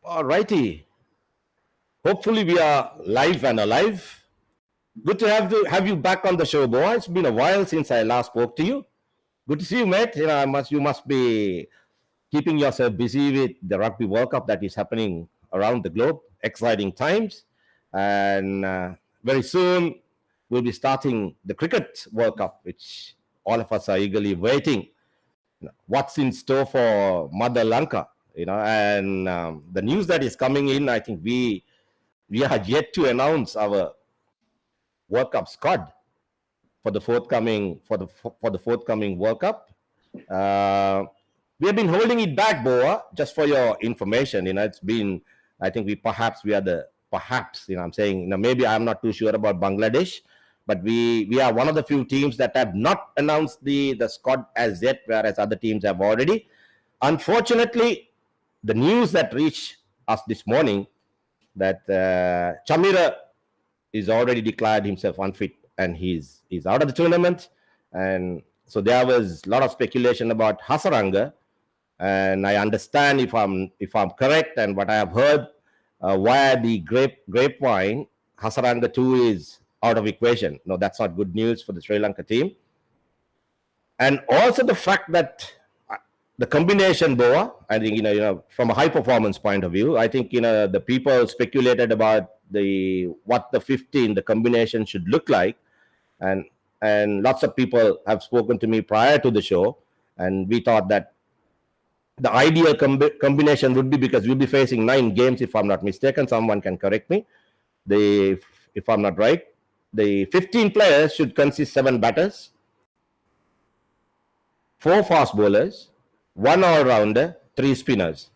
All righty. Hopefully, we are live and alive. Good to have you back on the show, boy. It's been a while since I last spoke to you. Good to see you, mate. You must be keeping yourself busy with the Rugby World Cup that is happening around the globe. Exciting times, and very soon we'll be starting the Cricket World Cup, which all of us are eagerly waiting. What's in store for Mother Lanka? And the news that is coming in, I think we are yet to announce our World Cup squad for the forthcoming World Cup. We have been holding it back, Boa, just for your information. It's been, I think we are the perhaps, I'm saying, maybe I'm not too sure about Bangladesh, but we are one of the few teams that have not announced the squad as yet, whereas other teams have already. Unfortunately, the news that reached us this morning that Chamira is already declared himself unfit and he's out of the tournament. And so there was a lot of speculation about Hasaranga, and I understand if I'm correct and what I have heard via the grapevine, Hasaranga too is out of equation. No, that's not good news for the Sri Lanka team. And also the fact that the combination, Boa, I think, from a high performance point of view, I think, the people speculated about what the 15, the combination should look like. And lots of people have spoken to me prior to the show. And we thought that the ideal combination would be, because we'll be facing 9 games, if I'm not mistaken, someone can correct me. If I'm not right, the 15 players should consist 7 batters, 4 fast bowlers, 1 all-rounder, 3 spinners.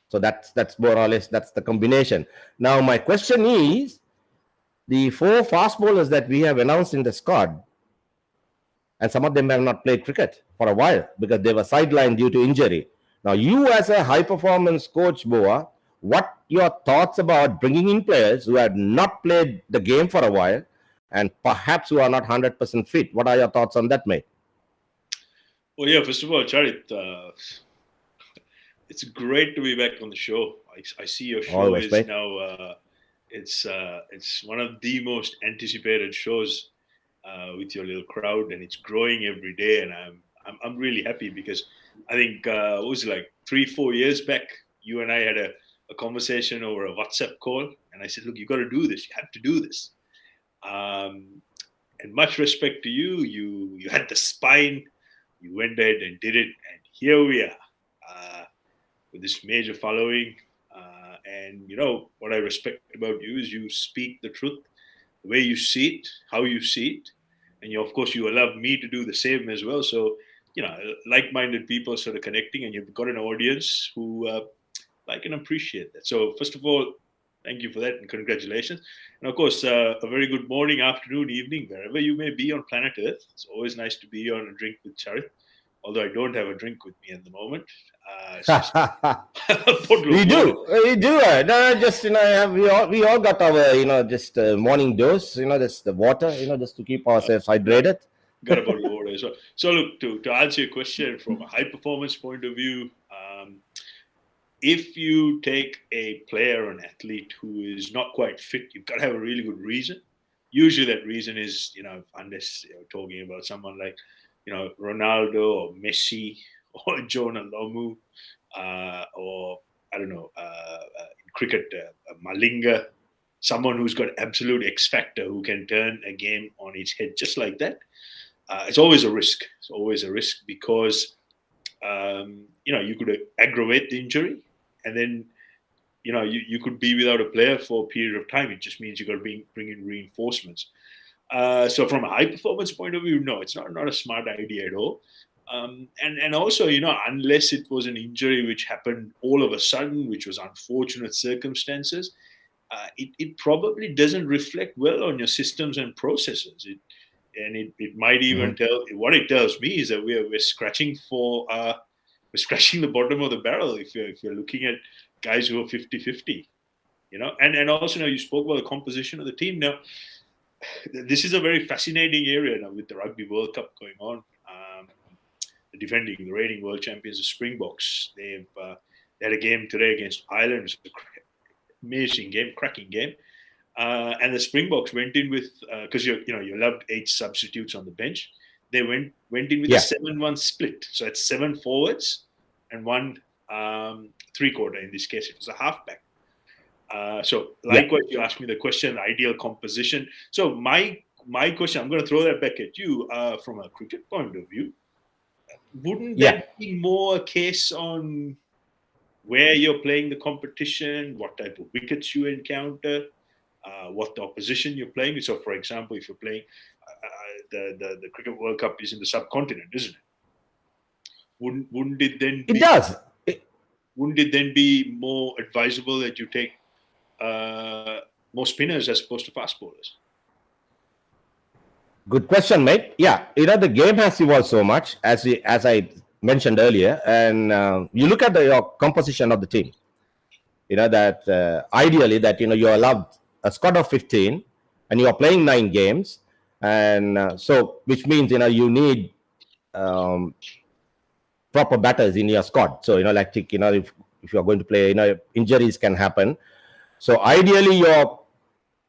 So that's more or less, that's the combination. Now, my question is, the 4 fast bowlers that we have announced in the squad, and some of them have not played cricket for a while because they were sidelined due to injury. Now, you as a high-performance coach, Boa, what your thoughts about bringing in players who have not played the game for a while and perhaps who are not 100% fit? What are your thoughts on that, mate? Well, yeah, first of all, Charith, it's great to be back on the show. I see your show Always, is mate. now it's one of the most anticipated shows with your little crowd, and it's growing every day. And I'm really happy because I think it was like 3-4 years back, you and I had a conversation over a WhatsApp call, and I said, "Look, you got to do this. You have to do this." And much respect to you. You had the spine. You went ahead and did it, and here we are with this major following. And what I respect about you is you speak the truth, the way you see it, how you see it, and of course you allow me to do the same as well. So like-minded people sort of connecting, and you've got an audience who like and appreciate that. So first of all, thank you for that, and congratulations. And of course, a very good morning, afternoon, evening, wherever you may be on planet Earth. It's always nice to be on a drink with Charith, although I don't have a drink with me at the moment. It's just we do. No, just we all got our just morning dose. Just the water. Just to keep ourselves hydrated. Got a bottle of water as well. So look, to answer your question from a high performance point of view, if you take a player or an athlete who is not quite fit, you've got to have a really good reason. Usually that reason is, unless you're talking about someone like, Ronaldo or Messi or Jonah Lomu, or I don't know, in cricket, Malinga, someone who's got absolute X factor who can turn a game on its head just like that. It's always a risk. It's always a risk because, you could aggravate the injury, and then, you could be without a player for a period of time. It just means you got to bring in reinforcements. So from a high performance point of view, no, it's not a smart idea at all. And also, unless it was an injury which happened all of a sudden, which was unfortunate circumstances, it probably doesn't reflect well on your systems and processes. It might even tell, what it tells me is that we're scratching we're scratching the bottom of the barrel if you're looking at guys who are 50-50, and also, you spoke about the composition of the team. Now, this is a very fascinating area now with the Rugby World Cup going on. The reigning world champions, the Springboks, they They had a game today against Ireland. It was an amazing game, cracking game. And the Springboks went in with because you loved 8 substitutes on the bench. They went in with a 7-1 split. So it's 7 forwards and 1 3-quarter. In this case, it was a halfback. So likewise, you asked me the question, ideal composition. So my question, I'm going to throw that back at you from a cricket point of view. Wouldn't that be more a case on where you're playing the competition, what type of wickets you encounter, what the opposition you're playing? So, for example, if you're playing the Cricket World Cup is in the subcontinent, isn't it? Wouldn't it then? It does. Wouldn't it then be more advisable that you take more spinners as opposed to fast bowlers? Good question, mate. Yeah, the game has evolved so much, as I mentioned earlier, and you look at your composition of the team. That ideally that you're allowed a squad of 15, and you are playing 9 games, and so which means you need proper batters in your squad. So if you're going to play, injuries can happen. So ideally, you're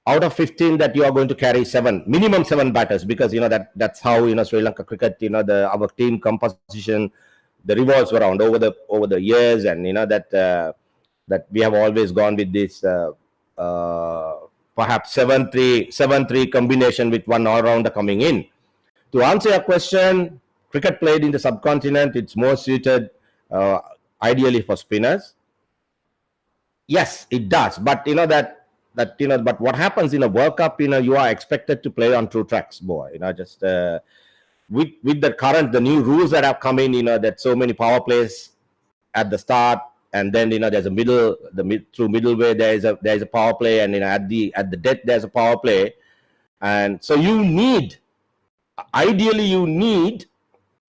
out of 15 that you are going to carry minimum 7 batters, because that's how Sri Lanka cricket, our team composition, the revolves around over the years, and that we have always gone with this perhaps 7-3 combination with 1 all-rounder coming in. To answer your question, cricket played in the subcontinent, it's more suited ideally for spinners. Yes, it does, but but what happens in a World Cup, you are expected to play on true tracks, boy. Just with the new rules that have come in, that so many power plays at the start, and then there's a through middleway there's a power play, and at the death there's a power play, and so ideally you need.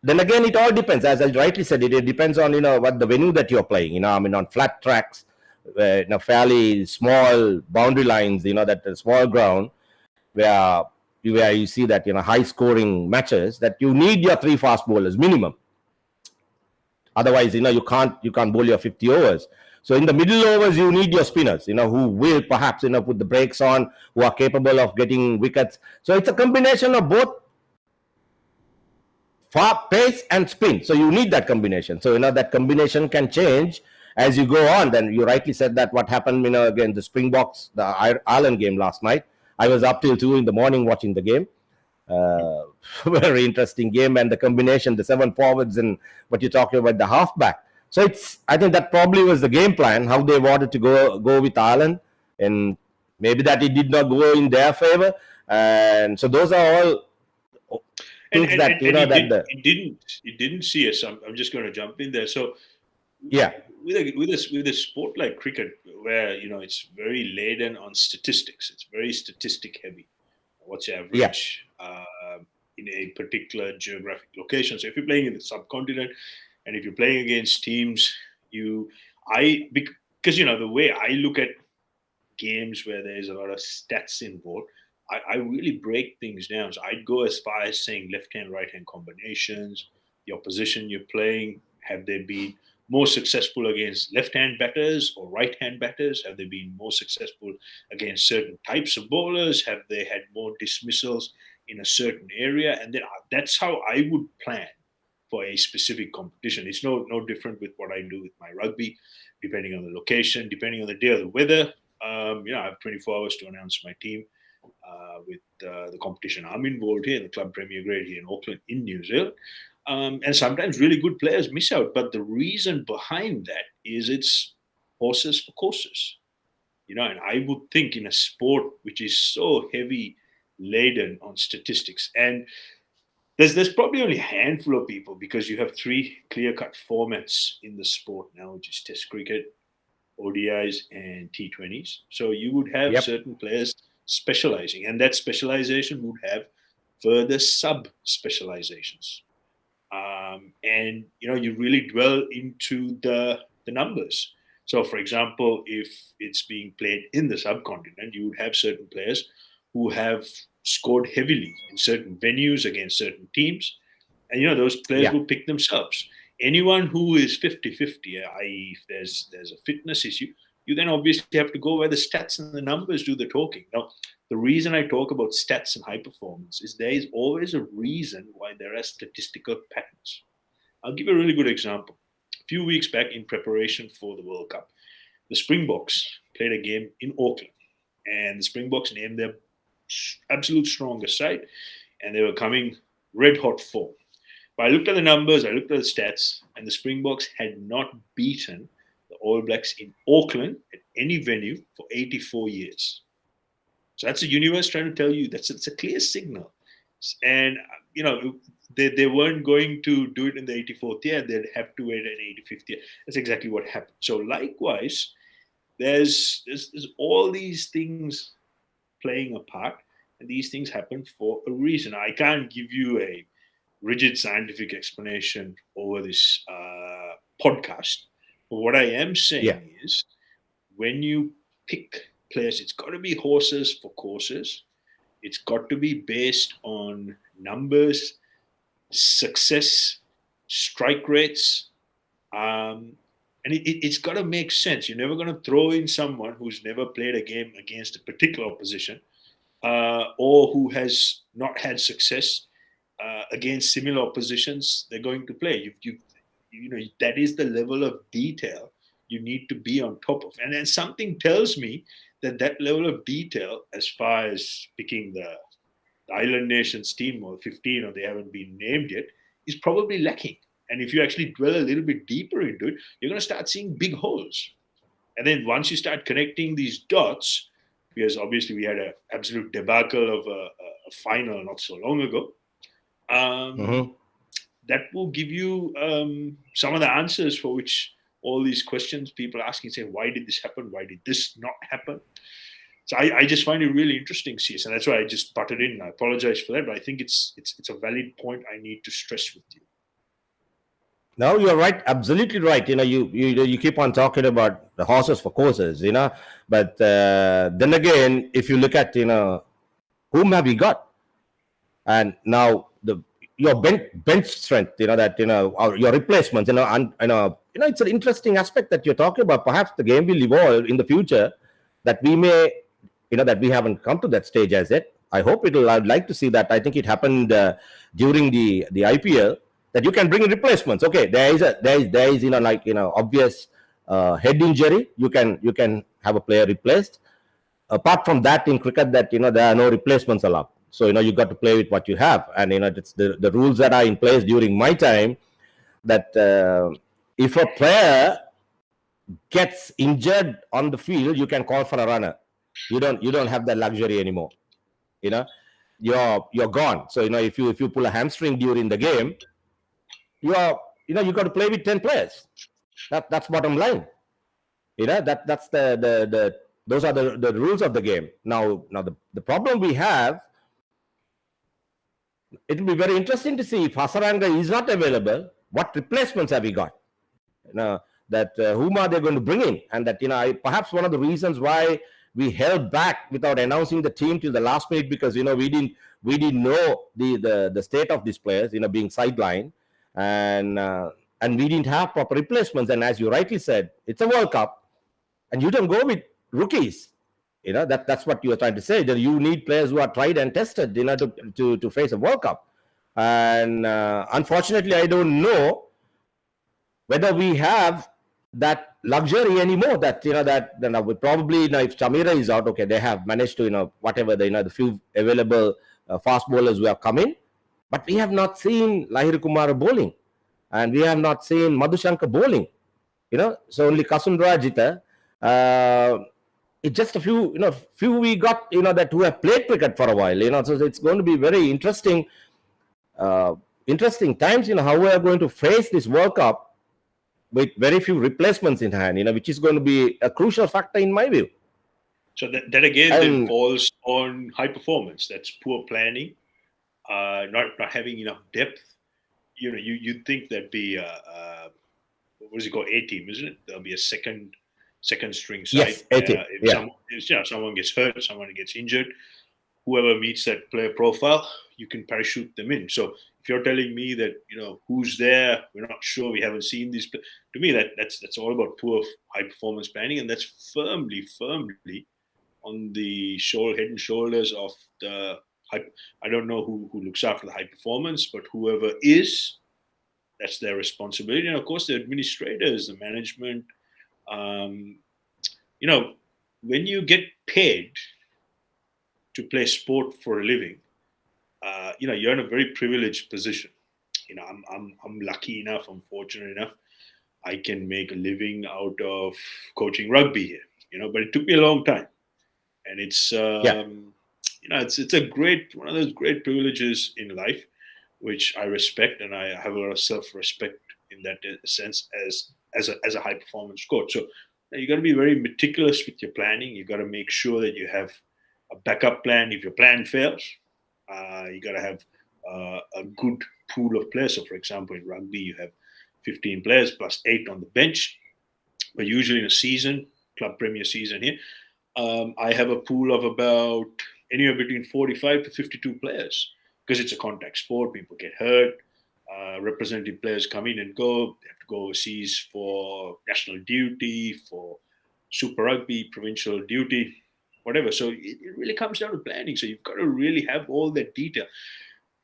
Then again, it all depends, as I rightly said. It depends on what the venue that you're playing. On flat tracks, fairly small boundary lines, that small ground where you see that high scoring matches, that you need your 3 fast bowlers minimum. Otherwise, you can't bowl your 50 overs. So in the middle overs, you need your spinners, who will perhaps put the brakes on, who are capable of getting wickets. So it's a combination of both pace and spin. So you need that combination. So that combination can change as you go on. Then you rightly said that what happened, again, the Springboks, the Ireland game last night. I was up till 2 in the morning watching the game. Very interesting game, and the combination, the 7 forwards, and what you're talking about, the halfback. So I think that probably was the game plan, how they wanted to go with Ireland, and maybe that it did not go in their favor. And so those are all things it didn't see us. I'm just going to jump in there. So yeah, with a sport like cricket, where it's very laden on statistics, it's very statistic heavy. What's your average in a particular geographic location? So if you're playing in the subcontinent, and if you're playing against teams, because the way I look at games where there's a lot of stats involved, I really break things down. So I'd go as far as saying left-hand, right-hand combinations, the opposition you're playing, have they been more successful against left-hand batters or right-hand batters? Have they been more successful against certain types of bowlers? Have they had more dismissals in a certain area? And then that's how I would plan for a specific competition. It's no different with what I do with my rugby, depending on the location, depending on the day of the weather. I have 24 hours to announce my team with the competition I'm involved here in the Club Premier Grade here in Auckland, in New Zealand. And sometimes really good players miss out. But the reason behind that is it's horses for courses. And I would think in a sport which is so heavy laden on statistics, and there's probably only a handful of people, because you have 3 clear-cut formats in the sport now, which is Test cricket, ODIs, and T20s. So you would have certain players specializing, and that specialization would have further sub-specializations. And you really dwell into the numbers. So, for example, if it's being played in the subcontinent, you would have certain players who have scored heavily in certain venues against certain teams, and those players will pick themselves. Anyone who is 50-50, i.e., if there's a fitness issue, you then obviously have to go where the stats and the numbers do the talking. Now, the reason I talk about stats and high performance is there is always a reason why there are statistical patterns. I'll give you a really good example. A few weeks back, in preparation for the World Cup, the Springboks played a game in Auckland, and the Springboks named their absolute strongest side, and they were coming red hot form. But I looked at the numbers, I looked at the stats, and the Springboks had not beaten the All Blacks in Auckland at any venue for 84 years. So that's the universe trying to tell you it's a clear signal. And, they weren't going to do it in the 84th year, they'd have to wait an 85th year. That's exactly what happened. So likewise, there's all these things playing a part, and these things happen for a reason. I can't give you a rigid scientific explanation over this podcast. But what I am saying is, when you pick players, it's got to be horses for courses. It's got to be based on numbers, success, strike rates, and it's got to make sense. You're never going to throw in someone who's never played a game against a particular opposition, or who has not had success against similar oppositions they're going to play. That is the level of detail you need to be on top of. And then something tells me that level of detail, as far as picking the Island Nations team or 15, or they haven't been named yet, is probably lacking. And if you actually dwell a little bit deeper into it, you're going to start seeing big holes. And then once you start connecting these dots, because obviously we had an absolute debacle of a final not so long ago, that will give you some of the answers for which all these questions people asking, say, why did this happen? Why did this not happen? So I just find it really interesting, CS, and that's why I just butted in. I apologize for that, but I think it's a valid point I need to stress with you. No, you're right, absolutely right. You keep on talking about the horses for courses, but then again, if you look at whom have you got, and now your bench strength, your replacements, it's an interesting aspect that you're talking about. Perhaps the game will evolve in the future, that we may, that we haven't come to that stage as yet. I hope it'll. I'd like to see that. I think it happened during the IPL, that you can bring in replacements. Okay, there is obvious head injury. You can have a player replaced. Apart from that, in cricket, that there are no replacements allowed. So you got to play with what you have, and it's the rules that are in place during my time, that if a player gets injured on the field, you can call for a runner. You don't have that luxury anymore. You're gone. So if you pull a hamstring during the game, you got to play with 10 players. That's bottom line. That's the those are the rules of the game. Now the problem we have, it will be very interesting to see if Hasaranga is not available, what replacements have we got? Whom are they going to bring in? And that perhaps one of the reasons why we held back without announcing the team till the last minute, because we didn't know the state of these players, being sidelined, and we didn't have proper replacements. And as you rightly said, it's a World Cup, and you don't go with rookies. That's what you are trying to say, that you need players who are tried and tested, to face a World Cup. And unfortunately, I don't know whether we have that luxury anymore. That we probably, if Chamira is out, okay, they have managed to whatever the few available fast bowlers who have come in, but we have not seen Lahiri Kumar bowling, and we have not seen Madhushankar bowling. So only Kasundra Jita. It's just a few we got, that who have played cricket for a while, so it's going to be very interesting times, how we are going to face this World Cup with very few replacements in hand, which is going to be a crucial factor in my view. So that again then falls on high performance. That's poor planning, not having enough depth. You'd think that'd be what is it called? A team, isn't it? There'll be a second string side. Yes, A team. If someone gets hurt, someone gets injured, whoever meets that player profile, you can parachute them in. So if you're telling me that, who's there, we're not sure, we haven't seen these, to me that's all about poor high performance planning, and that's firmly on the head and shoulders of the I don't know who looks after the high performance, but whoever is, that's their responsibility. And of course, the administrators, the management. When you get paid to play sport for a living, you're in a very privileged position. I'm lucky enough, I'm fortunate enough, I can make a living out of coaching rugby here. But it took me a long time, and it's it's a one of those great privileges in life, which I respect, and I have a lot of self-respect in that sense as a high performance coach. So you got to be very meticulous with your planning. You got to make sure that you have a backup plan if your plan fails. You got to have a good pool of players. So, for example, in rugby, you have 15 players plus 8 on the bench. But usually in a season, club premier season here, I have a pool of about anywhere between 45 to 52 players, because it's a contact sport. People get hurt. Representative players come in and go. They have to go overseas for national duty, for Super Rugby, provincial duty, whatever. So it really comes down to planning. So you've got to really have all that detail.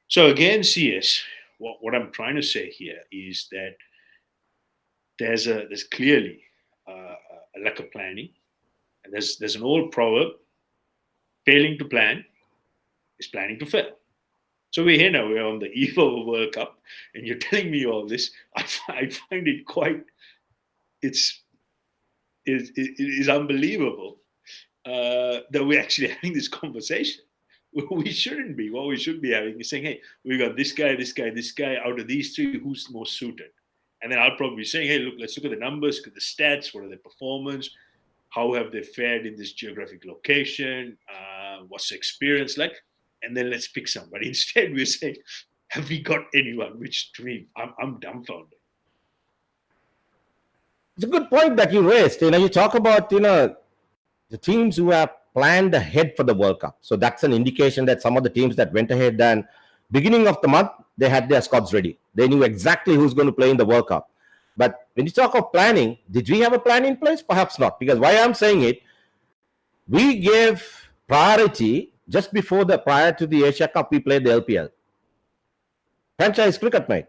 So again, CS, what I'm trying to say here is that there's clearly a lack of planning. And there's an old proverb: failing to plan is planning to fail. So we're here now, we're on the eve of a World Cup, and you're telling me all this. I find it quite, it is unbelievable that we're actually having this conversation. We shouldn't be. What we should be having is saying, hey, we got this guy, out of these three, who's most suited? And then I'll probably be saying, hey, look, let's look at the numbers, look at the stats, what are their performance, how have they fared in this geographic location, what's the experience like? And then let's pick somebody. Instead, we're saying, have we got anyone? Which, to me, I'm dumbfounded. It's a good point that you raised. You talk about, the teams who have planned ahead for the World Cup. So that's an indication that some of the teams that went ahead and beginning of the month, they had their squads ready. They knew exactly who's going to play in the World Cup. But when you talk of planning, did we have a plan in place? Perhaps not. Because why I'm saying it, we gave priority just prior to the Asia Cup, we played the LPL. Franchise cricket, mate.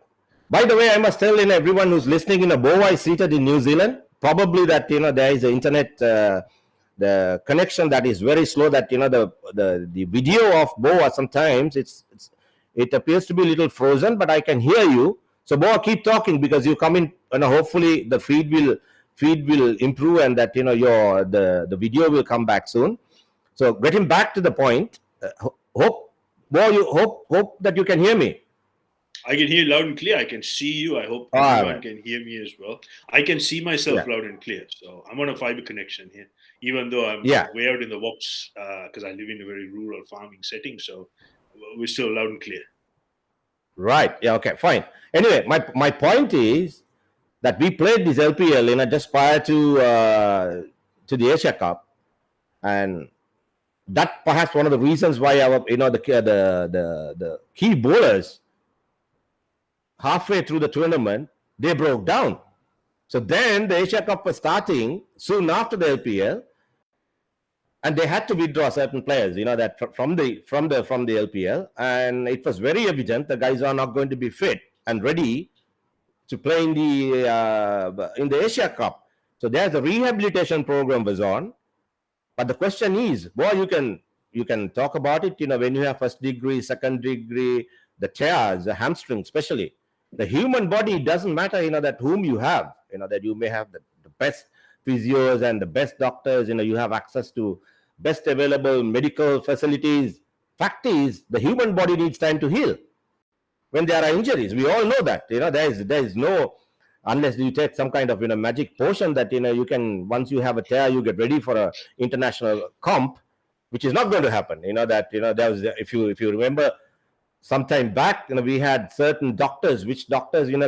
By the way, I must tell everyone who's listening, Boa is seated in New Zealand. Probably that, there is an internet, the connection that is very slow, that, the video of Boa sometimes, it appears to be a little frozen, but I can hear you. So Boa, keep talking, because you come in, hopefully the feed will improve, and that, the video will come back soon. So getting back to the point, hope that you can hear me. I can hear loud and clear. I can see you. I hope everyone can hear me as well. I can see myself loud and clear. So I'm on a fiber connection here, even though I'm way out in the WOPs, because I live in a very rural farming setting. So we're still loud and clear. Right. Yeah. Okay. Fine. Anyway, my point is that we played this LPL, just prior to the Asia Cup, and that perhaps one of the reasons why our the key bowlers halfway through the tournament, they broke down. So then the Asia Cup was starting soon after the LPL, and they had to withdraw certain players, that from the LPL, and it was very evident the guys are not going to be fit and ready to play in the Asia Cup. So there's a rehabilitation program was on. But the question is, you can talk about it, when you have first degree, second degree, the tears, the hamstring especially. The human body, it doesn't matter, that whom you have, that you may have the best physios and the best doctors, you have access to best available medical facilities. Fact is, the human body needs time to heal when there are injuries. We all know that, there is no, unless you take some kind of magic potion that you can, once you have a tear, you get ready for a international comp, which is not going to happen. There was, if you remember, sometime back, we had certain doctors,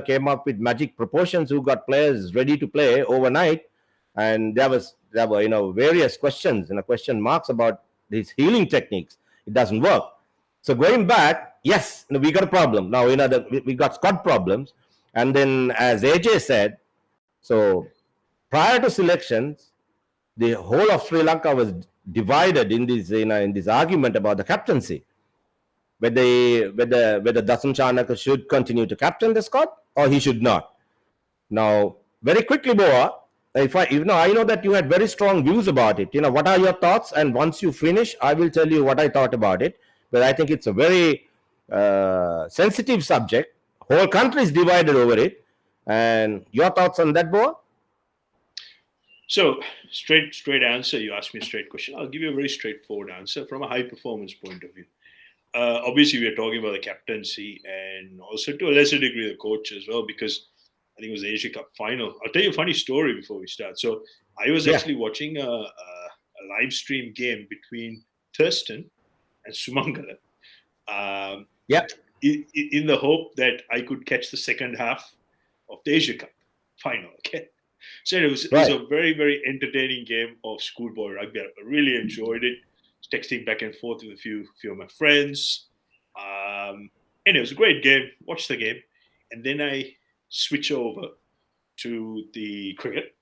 came up with magic proportions, who got players ready to play overnight, and there were various questions, question marks about these healing techniques. It doesn't work. So going back, yes, we got a problem. Now, we got squad problems. And then, as AJ said, so prior to selections, the whole of Sri Lanka was divided in this argument about the captaincy, whether Dasun Chanaka should continue to captain the squad or he should not. Now, very quickly, Boa, if I know that you had very strong views about it. What are your thoughts? And once you finish, I will tell you what I thought about it. But I think it's a very sensitive subject. Whole country is divided over it. And your thoughts on that, Boa? So, straight answer. You asked me a straight question. I'll give you a very straightforward answer from a high performance point of view. Obviously, we are talking about the captaincy and also to a lesser degree the coach as well, because I think it was the Asia Cup final. I'll tell you a funny story before we start. So, I was actually watching a live stream game between Thurston and Sumangala. In the hope that I could catch the second half of the Asia Cup final. Okay. So it was a very, very entertaining game of schoolboy rugby. I really enjoyed it. Texting back and forth with a few of my friends. And it was a great game. Watched the game. And then I switch over to the cricket.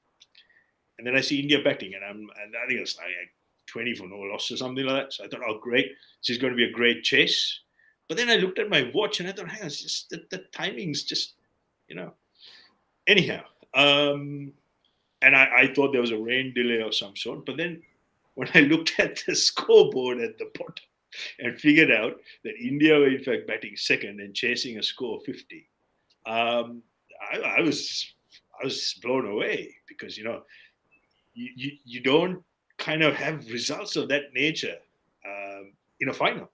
And then I see India batting. And I think it was like 20 for no loss or something like that. So I thought, oh, great. This is going to be a great chase. But then I looked at my watch and I thought, hang on, it's just the timing's just, Anyhow. And I thought there was a rain delay of some sort. But then when I looked at the scoreboard at the bottom and figured out that India were in fact batting second and chasing a score of 50, I was blown away because, you don't kind of have results of that nature in a final.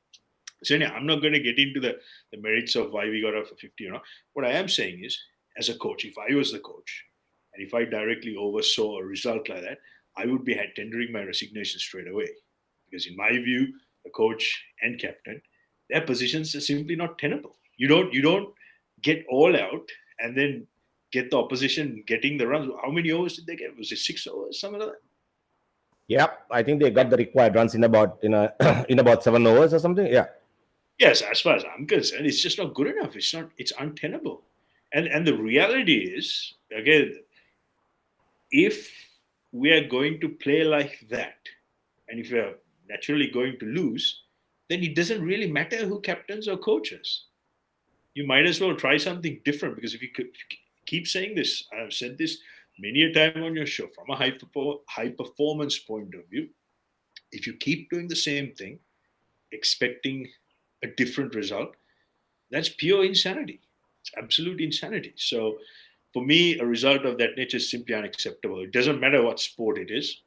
So anyway, I'm not going to get into the merits of why we got out for 50 or not. What I am saying is, as a coach, if I was the coach, and if I directly oversaw a result like that, I would be tendering my resignation straight away. Because in my view, the coach and captain, their positions are simply not tenable. You don't get all out and then get the opposition getting the runs. How many overs did they get? Was it 6 overs, something like that? Yep, I think they got the required runs in about 7 overs or something. Yeah. Yes, as far as I'm concerned, it's just not good enough. It's untenable. And the reality is, again, if we are going to play like that, and if we are naturally going to lose, then it doesn't really matter who captains or coaches. You might as well try something different, because if you keep saying this, I've said this many a time on your show, from a high performance point of view, if you keep doing the same thing, expecting a different result, that's pure insanity. It's absolute insanity. So for me, a result of that nature is simply unacceptable. It doesn't matter what sport it is.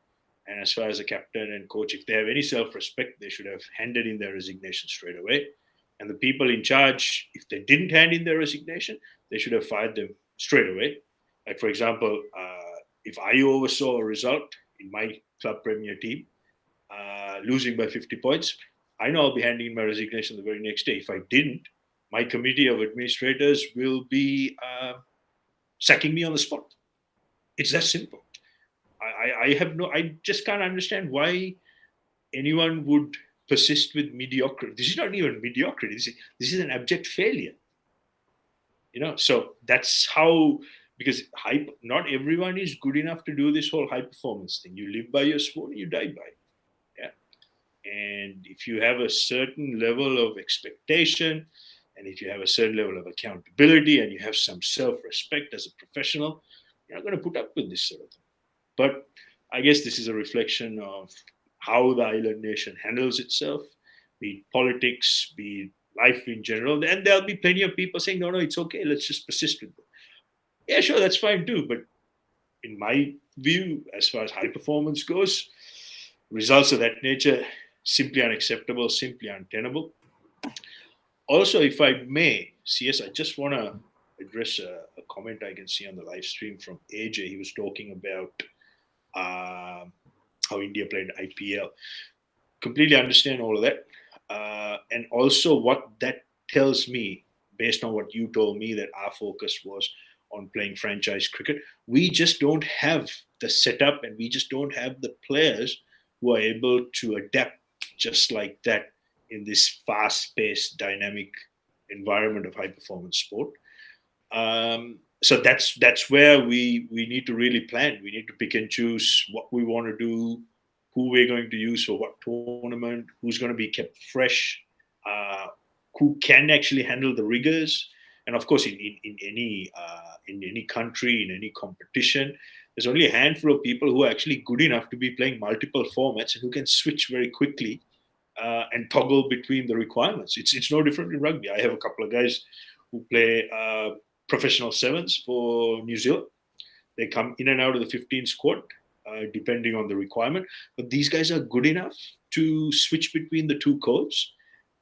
And as far as a captain and coach, if they have any self-respect, they should have handed in their resignation straight away. And the people in charge, if they didn't hand in their resignation, they should have fired them straight away. Like, for example, if I oversaw a result in my club premier team, losing by 50 points, I know I'll be handing in my resignation the very next day. If I didn't, my committee of administrators will be sacking me on the spot. It's that simple. I just can't understand why anyone would persist with mediocrity. This is not even mediocrity. This is an abject failure. So that's how, because not everyone is good enough to do this whole high performance thing. You live by your sport, you die by it. Yeah. And if you have a certain level of expectation, and if you have a certain level of accountability, and you have some self-respect as a professional, you're not going to put up with this sort of thing. But I guess this is a reflection of how the island nation handles itself, be it politics, be it life in general. And there'll be plenty of people saying, no, it's okay, let's just persist with it. Yeah, sure, that's fine too. But in my view, as far as high performance goes, results of that nature, simply unacceptable, simply untenable. Also, if I may, CS, I just want to address a comment I can see on the live stream from AJ. He was talking about how India played IPL. Completely understand all of that. And also what that tells me, based on what you told me, that our focus was on playing franchise cricket. We just don't have the setup, and we just don't have the players who are able to adapt just like that in this fast-paced, dynamic environment of high-performance sport. So that's where we need to really plan. We need to pick and choose what we want to do, who we're going to use for what tournament, who's going to be kept fresh, who can actually handle the rigors. And of course, in any country, in any competition, there's only a handful of people who are actually good enough to be playing multiple formats and who can switch very quickly and toggle between the requirements. It's no different in rugby. I have a couple of guys who play professional sevens for New Zealand. They come in and out of the 15 squad, depending on the requirement. But these guys are good enough to switch between the two codes.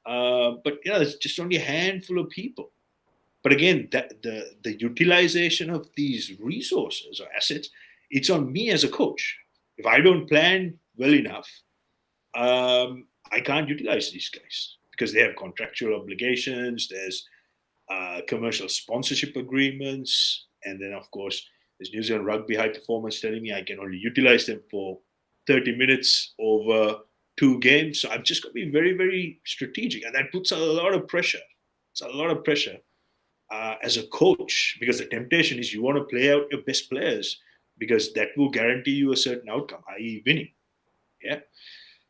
But it's just only a handful of people. But again, the utilization of these resources or assets, it's on me as a coach. If I don't plan well enough, I can't utilize these guys because they have contractual obligations. There's commercial sponsorship agreements. And then, of course, there's New Zealand Rugby High Performance telling me I can only utilize them for 30 minutes over 2 games. So I've just got to be very, very strategic. And that puts a lot of pressure. It's a lot of pressure. As a coach, because the temptation is you want to play out your best players because that will guarantee you a certain outcome, i.e. winning. Yeah.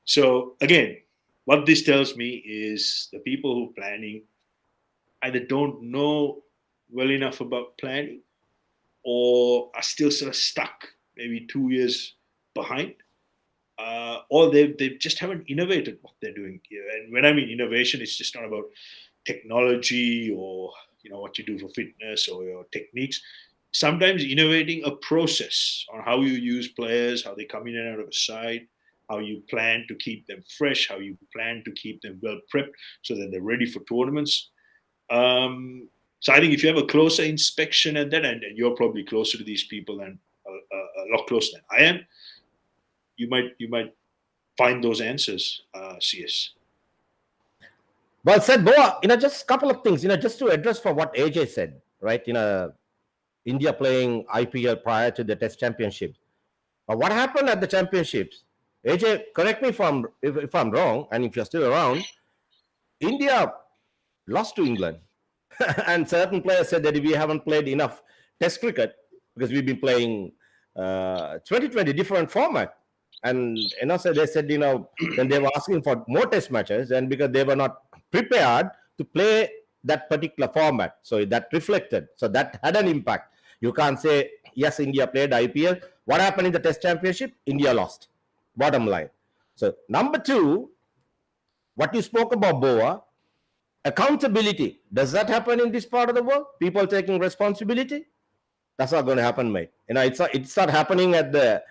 So again, what this tells me is the people who are planning either don't know well enough about planning or are still sort of stuck maybe 2 years behind, or they just haven't innovated what they're doing here. And when I mean innovation, it's just not about technology or what you do for fitness or your techniques. Sometimes innovating a process on how you use players, how they come in and out of a side, how you plan to keep them fresh, how you plan to keep them well prepped so that they're ready for tournaments. So I think if you have a closer inspection at that end, and you're probably closer to these people than a lot closer than I am, you might find those answers, CS. Well said, Boa. Just a couple of things, just to address for what AJ said, right? India playing IPL prior to the Test Championship. But what happened at the championships? AJ, correct me if I'm wrong, and if you're still around, India lost to England. And certain players said that we haven't played enough Test cricket because we've been playing 2020 different format. And so they said, when they were asking for more Test matches, and because they were not prepared to play that particular format. So that reflected. So that had an impact. You can't say, yes, India played IPL. What happened in the Test Championship? India lost. Bottom line. So number 2, what you spoke about, Boa, accountability. Does that happen in this part of the world? People taking responsibility? That's not going to happen, mate. It's not happening at the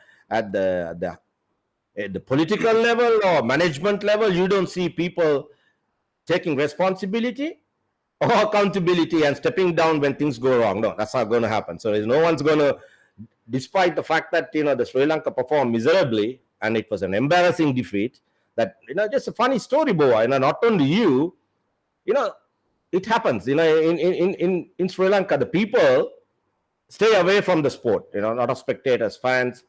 political level or management level. You don't see people taking responsibility or accountability and stepping down when things go wrong. No, that's not going to happen. So no one's going to, despite the fact that, the Sri Lanka performed miserably and it was an embarrassing defeat, that, just a funny story, Boa, not only you, it happens, in Sri Lanka, the people stay away from the sport, a lot of spectators, fans,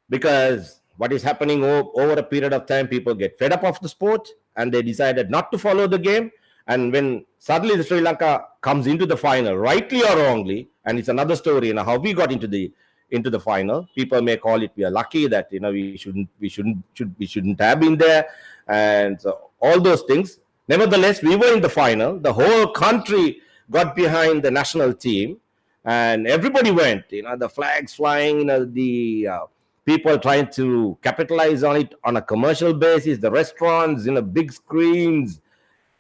because what is happening over a period of time, people get fed up of the sport and they decided not to follow the game. And when suddenly the Sri Lanka comes into the final, rightly or wrongly, and it's another story, how we got into the final. People may call it we are lucky that we shouldn't have been there, and so all those things. Nevertheless, we were in the final. The whole country got behind the national team, and everybody went. The flags flying. The people trying to capitalize on it on a commercial basis. The restaurants, big screens.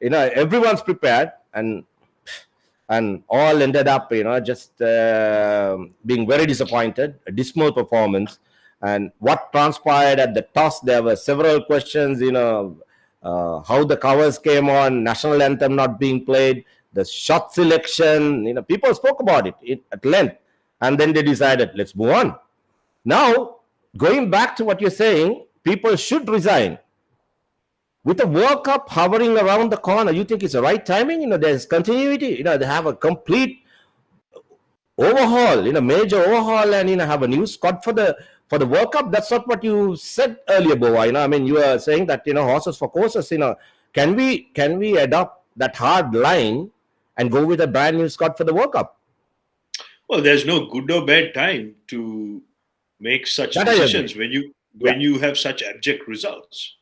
Everyone's prepared, and all ended up, just being very disappointed. A dismal performance. And what transpired at the toss, there were several questions, how the covers came on, national anthem not being played, the shot selection, people spoke about it at length. And then they decided, let's move on. Now, going back to what you're saying, people should resign. With the World Cup hovering around the corner, you think it's the right timing? There's continuity. They have a complete overhaul, major overhaul, and have a new squad for the World Cup. That's not what you said earlier, Boa. You were saying that horses for courses. Can we adopt that hard line and go with a brand new squad for the World Cup? Well, there's no good or bad time to make such That I agree. decisions when you Yeah. have such abject results.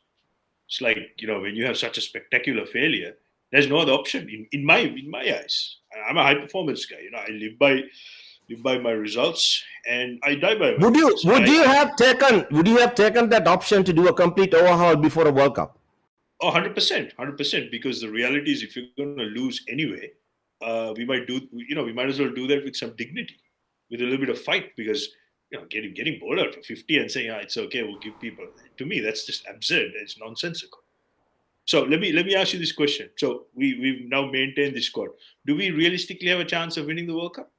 It's like, when you have such a spectacular failure, there's no other option in my eyes. I'm a high performance guy. I live by my results and I die by my Would you results. And would you have taken that option to do a complete overhaul before a World Cup? Oh, 100%, 100%. Because the reality is, if you're going to lose anyway, we might as well do that with some dignity, with a little bit of fight. Because getting bowled out for 50 and saying, it's okay, we'll give people. To me, that's just absurd. It's nonsensical. So let me ask you this question. So we've now maintained this squad. Do we realistically have a chance of winning the World Cup?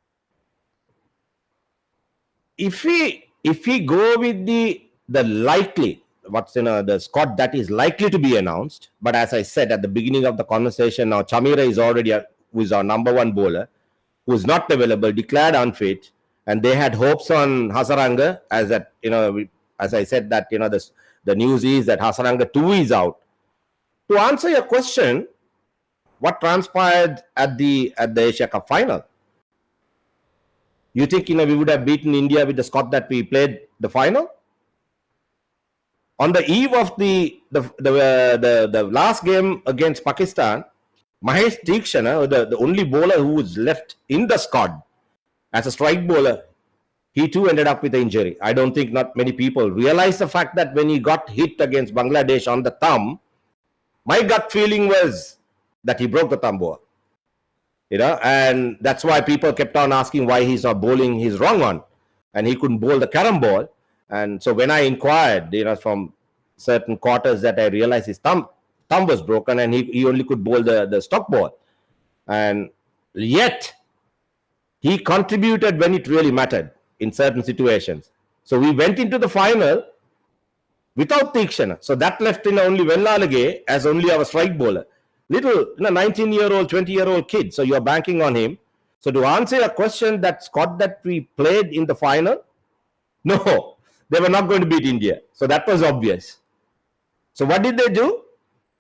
If we go with the likely, the squad that is likely to be announced, but as I said at the beginning of the conversation, now Chamira is already who is our number one bowler, who is not available, declared unfit, and they had hopes on Hasaranga, as I said that the news is that Hasaranga too is out. To answer your question, what transpired at the Asia Cup final? You think we would have beaten India with the squad that we played the final? On the eve of the last game against Pakistan, Mahesh Deekshana, the only bowler who was left in the squad as a strike bowler, he too ended up with an injury. I don't think not many people realize the fact that when he got hit against Bangladesh on the thumb, my gut feeling was that he broke the thumb, and that's why people kept on asking why he's not bowling his wrong one, and he couldn't bowl the carom ball. And so when I inquired, from certain quarters, that I realized his thumb was broken, and he only could bowl the stock ball. And yet he contributed when it really mattered in certain situations. So we went into the final without Deekshana. So that left only Vellalage as only our strike bowler. Little 19-year-old, 20-year-old kid. So you're banking on him. So to answer your question, that squad that we played in the final, no, they were not going to beat India. So that was obvious. So what did they do?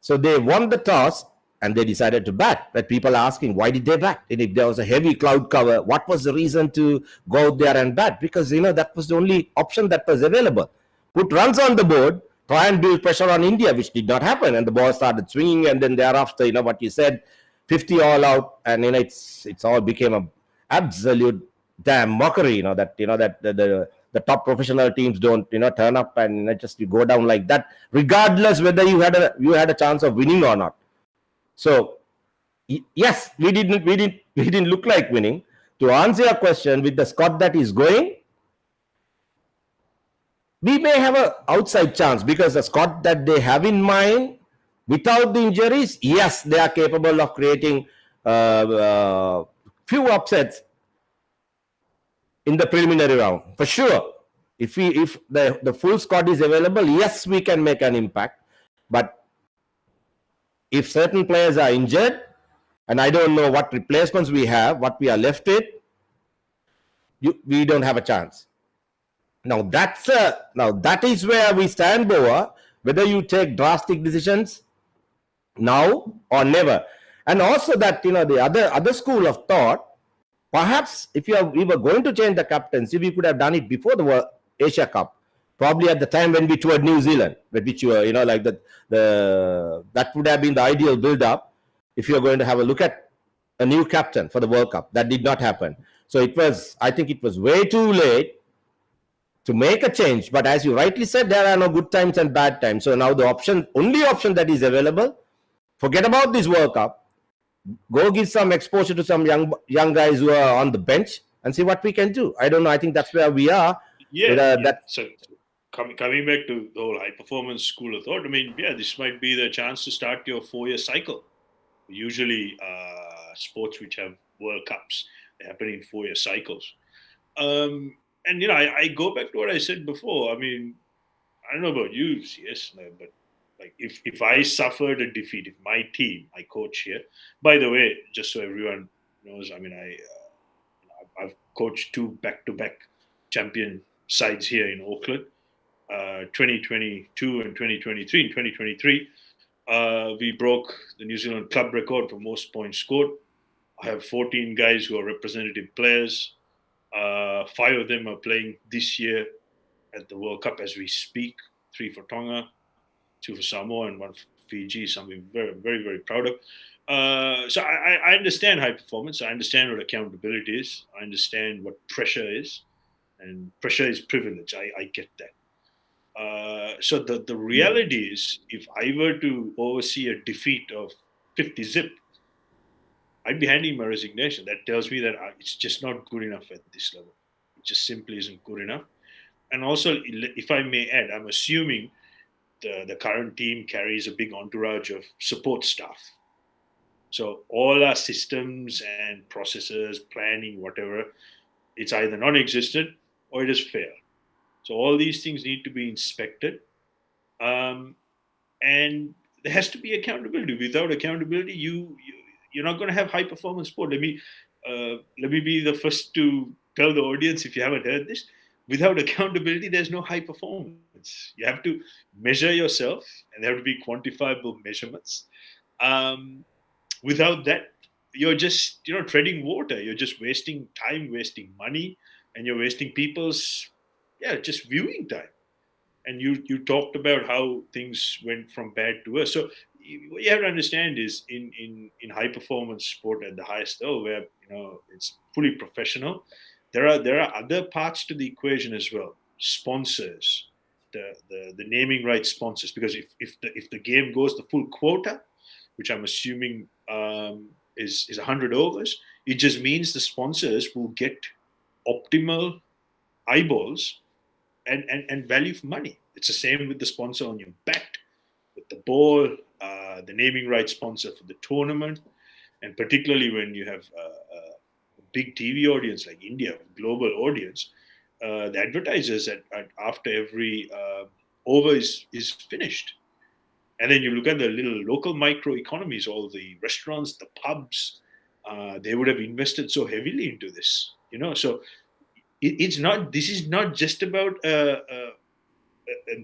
So they won the toss and they decided to bat. But people are asking, why did they bat? And if there was a heavy cloud cover, what was the reason to go out there and bat? Because, that was the only option that was available. Put runs on the board, try and build pressure on India, which did not happen. And the ball started swinging. And then thereafter, what you said, 50 all out. And, it's all became a absolute damn mockery, that the top professional teams don't turn up and just you go down like that, regardless whether you had a chance of winning or not. So yes, we didn't look like winning. To answer your question, with the squad that is going, we may have an outside chance, because the squad that they have in mind, without the injuries, yes, they are capable of creating few upsets in the preliminary round, for sure. If the full squad is available, yes, we can make an impact. But if certain players are injured, and I don't know what replacements we have, what we are left with, we don't have a chance. Now that is where we stand, Boa. Whether you take drastic decisions now or never, and also that the other school of thought. Perhaps if we were going to change the captaincy, we could have done it before the Asia Cup. Probably at the time when we toured New Zealand, which you were, like that would have been the ideal build-up if you're going to have a look at a new captain for the World Cup. That did not happen. So I think it was way too late to make a change. But as you rightly said, there are no good times and bad times. So now the only option that is available, forget about this World Cup. Go give some exposure to some young guys who are on the bench and see what we can do. I don't know. I think that's where we are. Yeah. So coming back to the whole high performance school of thought, this might be the chance to start your 4-year cycle. Usually, sports which have World Cups, they happen in 4-year cycles. And I go back to what I said before. I don't know about you, yes, but like if I suffered a defeat, if my team, my coach here, by the way, just so everyone knows, I've coached 2 back-to-back champion sides here in Auckland, 2022 and 2023. In 2023, We broke the New Zealand club record for most points scored. I have 14 guys who are representative players. 5 of them are playing this year at the World Cup as we speak. 3 for Tonga, 2 for Samoa, and 1 for Fiji. Something very, very, very proud of. So I understand high performance. I understand what accountability is. I understand what pressure is, and pressure is privilege. I get that. So the reality is, if I were to oversee a defeat of 50 zip, I'd be handing my resignation. That tells me that it's just not good enough at this level. It just simply isn't good enough. And also, if I may add, I'm assuming the current team carries a big entourage of support staff. So all our systems and processes, planning, whatever, it's either non-existent or it has failed. So all these things need to be inspected. And there has to be accountability. Without accountability, you're not going to have high performance sport. Let me be the first to tell the audience, if you haven't heard this, without accountability, there's no high performance. You have to measure yourself, and there have to be quantifiable measurements. Without that, you're just treading water. You're just wasting time, wasting money, and you're wasting people's just viewing time. And you talked about how things went from bad to worse. So what you have to understand is in high performance sport at the highest level, where it's fully professional, there are other parts to the equation as well. Sponsors, the naming rights sponsors, because if the game goes the full quota, which I'm assuming is 100 overs, it just means the sponsors will get optimal eyeballs and value for money. It's the same with the sponsor on your bat, with the ball, the naming rights sponsor for the tournament, and particularly when you have a big TV audience like India, global audience, the advertisers after every over is finished. And then you look at the little local micro economies, all the restaurants, the pubs, they would have invested so heavily into this, So it's not. This is not just about a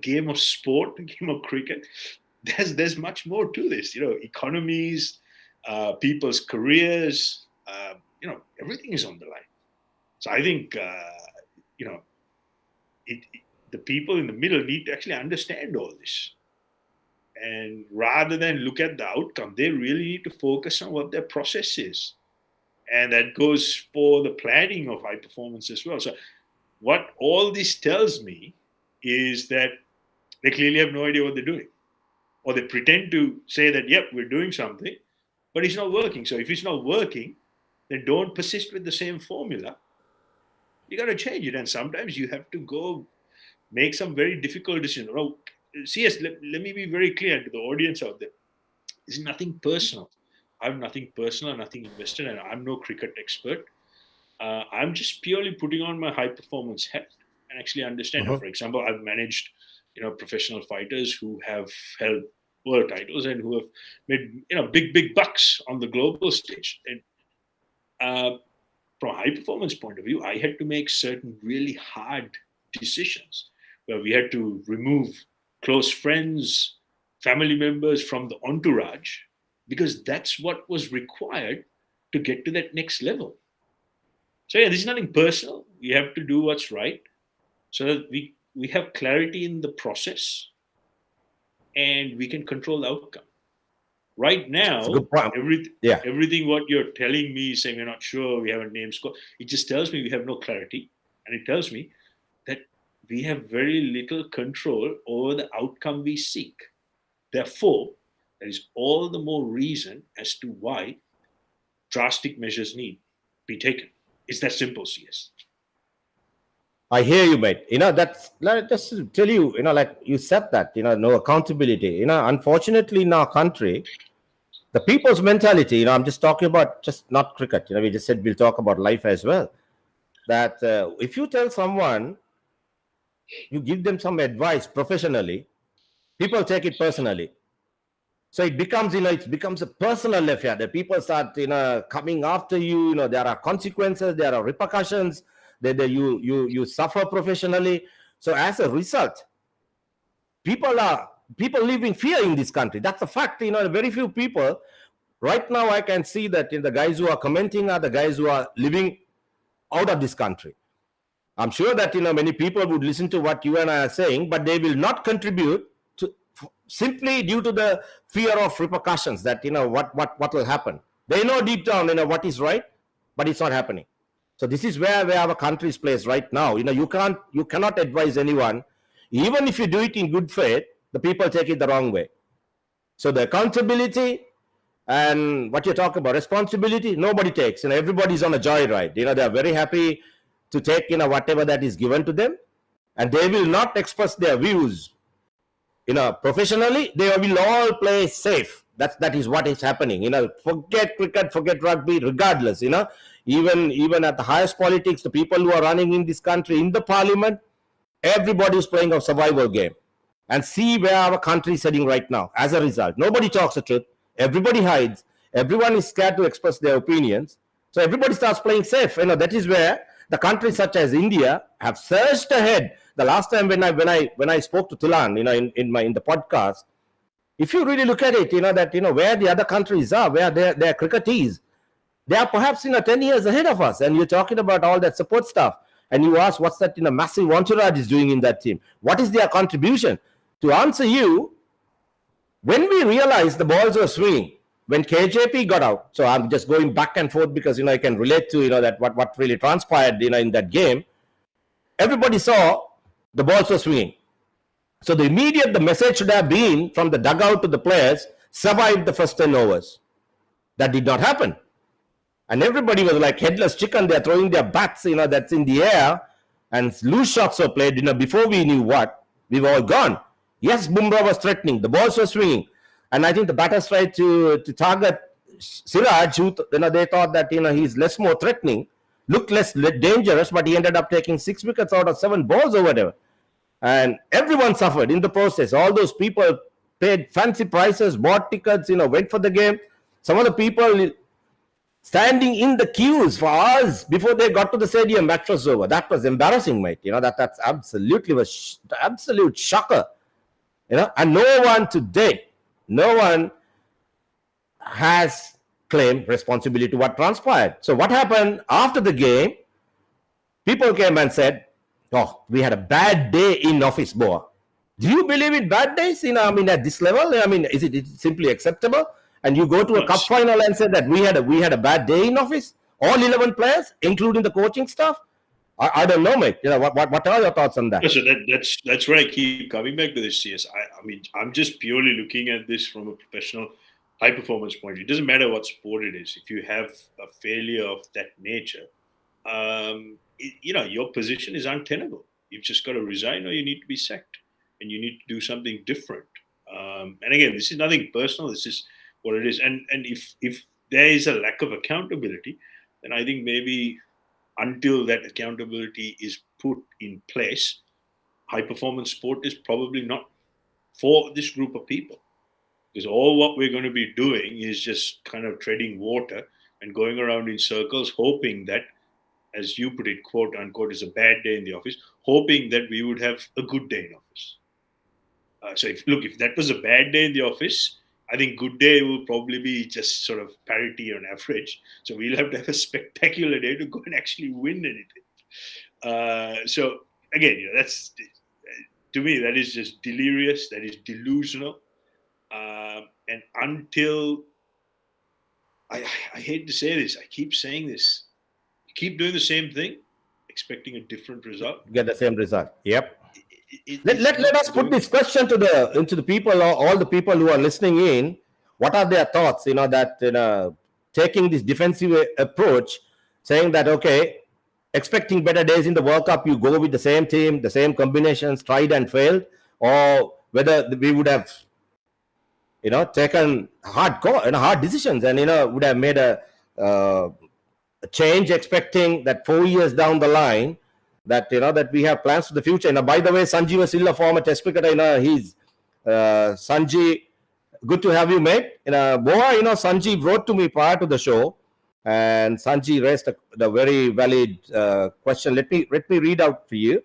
game of sport, a game of cricket. There's much more to this. Economies, people's careers. Everything is on the line. So I think the people in the middle need to actually understand all this. And rather than look at the outcome, they really need to focus on what their process is. And that goes for the planning of high performance as well. So what all this tells me is that they clearly have no idea what they're doing. Or they pretend to say that, yep, we're doing something, but it's not working. So if it's not working, then don't persist with the same formula. You got to change it. And sometimes you have to go make some very difficult decisions. CS, let me be very clear to the audience out there. It's nothing personal. I have nothing personal, nothing invested, and I'm no cricket expert. I'm just purely putting on my high performance hat and actually understand. For example, I've managed, professional fighters who have held world titles and who have made, big bucks on the global stage. And from a high performance point of view, I had to make certain really hard decisions where we had to remove close friends, family members from the entourage, because that's what was required to get to that next level. So this is nothing personal. We have to do what's right so that we have clarity in the process and we can control the outcome. Right now, everything what you're telling me, saying we're not sure, we haven't named score, it just tells me we have no clarity. And it tells me that we have very little control over the outcome we seek. Therefore, there is all the more reason as to why drastic measures need be taken. It's that simple, CS. I hear you, mate. That's just to tell you, like you said that, no accountability. Unfortunately in our country, the people's mentality, I'm just talking about just not cricket. We just said we'll talk about life as well. That if you tell someone, you give them some advice professionally, people take it personally. So it becomes, it becomes a personal affair. The people start, coming after you. There are consequences, there are repercussions. You suffer professionally. So as a result, people are people live in fear in this country. That's a fact. Very few people right now I can see that the guys who are commenting are the guys who are living out of this country. I'm sure that many people would listen to what you and I are saying, but they will not contribute to simply due to the fear of repercussions. That what will happen. They know deep down what is right, but it's not happening. So this is where our country is placed right now. You cannot advise anyone, even if you do it in good faith. The people take it the wrong way. So the accountability and what you're talking about, responsibility, nobody takes. Everybody's on a joyride. They are very happy to take whatever that is given to them, and they will not express their views professionally. They will all play safe. That is what is happening. Forget cricket, forget rugby, regardless. Even at the highest politics, the people who are running in this country, in the parliament, everybody is playing a survival game. And see where our country is heading right now. As a result, nobody talks the truth. Everybody hides. Everyone is scared to express their opinions. So everybody starts playing safe. That is where the countries such as India have surged ahead. The last time when I spoke to Tilan, in the podcast, if you really look at it, where the other countries are, where their cricket is, they are perhaps 10 years ahead of us. And you're talking about all that support stuff. And you ask what's that massive entourage is doing in that team? What is their contribution? To answer you, when we realized the balls were swinging, when KJP got out, so I'm just going back and forth because I can relate to that what really transpired in that game. Everybody saw the balls were swinging. So the message should have been from the dugout to the players, survive the first 10 overs. That did not happen. And everybody was like headless chicken. They're throwing their bats, that's in the air, and loose shots were played. Before we knew what, we were all gone. Yes, Bumrah was threatening. The balls were swinging. And I think the batters tried to target Siraj, who they thought that he's more threatening, looked less dangerous, but he ended up taking 6 wickets out of 7 balls or whatever. And everyone suffered in the process. All those people paid fancy prices, bought tickets, went for the game. Some of the people standing in the queues for hours before they got to the stadium, match was over. That was embarrassing, mate. That's absolutely was absolute shocker. And no one to date, no one has claimed responsibility to what transpired. So what happened after the game? People came and said, "Oh, we had a bad day in office, Boa." Do you believe in bad days? At this level, is it simply acceptable? And you go to a cup final and say that we had a bad day in office, all 11 players, including the coaching staff. I don't know, mate. What are your thoughts on that? So that's where I keep coming back to this, CS. I'm just purely looking at this from a professional high performance point of view. It doesn't matter what sport it is. If you have a failure of that nature, your position is untenable. You've just got to resign or you need to be sacked and you need to do something different. And again, this is nothing personal. This is what it is. And if there is a lack of accountability, then I think maybe until that accountability is put in place, high performance sport is probably not for this group of people. Because all what we're going to be doing is just kind of treading water and going around in circles, hoping that, as you put it, quote unquote, is a bad day in the office, hoping that we would have a good day in office. So if that was a bad day in the office, I think good day will probably be just sort of parity on average. So we'll have to have a spectacular day to go and actually win anything. So again, that's, to me, that is just delirious. That is delusional. And until, I hate to say this, I keep saying this, keep doing the same thing, expecting a different result. Get the same result. Yep. Let us put this question into the people, all the people who are listening in. What are their thoughts? That taking this defensive approach, saying that okay, expecting better days in the World Cup, you go with the same team, the same combinations, tried and failed, or whether we would have, taken hard decisions and would have made a change, expecting that 4 years down the line. That that we have plans for the future. By the way, Sanjeev Silla, former Test cricketer, he's Sanjeev. Good to have you, mate. Boa, Sanjeev wrote to me prior to the show, and Sanjeev raised a very valid question. Let me read out for you.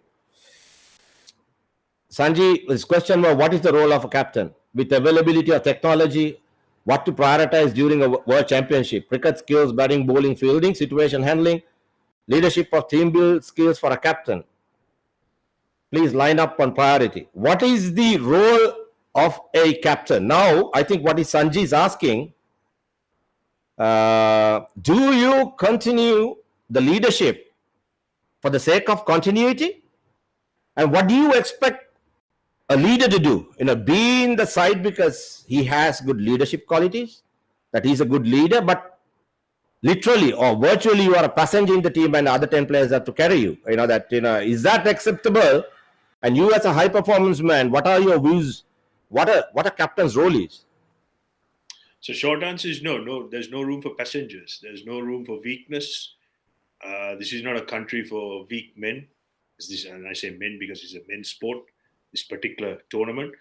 Sanji, his question was, what is the role of a captain? With availability of technology, what to prioritize during a world championship? Cricket skills, batting, bowling, fielding, situation handling, leadership of team build skills for a captain. Please line up on priority. What is the role of a captain? Now, I think what is Sanji is asking, do you continue the leadership for the sake of continuity? And what do you expect a leader to do? Be in the side because he has good leadership qualities, that he's a good leader, but literally or virtually you are a passenger in the team and the other 10 players have to carry you. Is that acceptable? And you as a high performance man, what are your views? What a captain's role is? So short answer is no. There's no room for passengers. There's no room for weakness. This is not a country for weak men. And I say men because it's a men's sport, this particular tournament.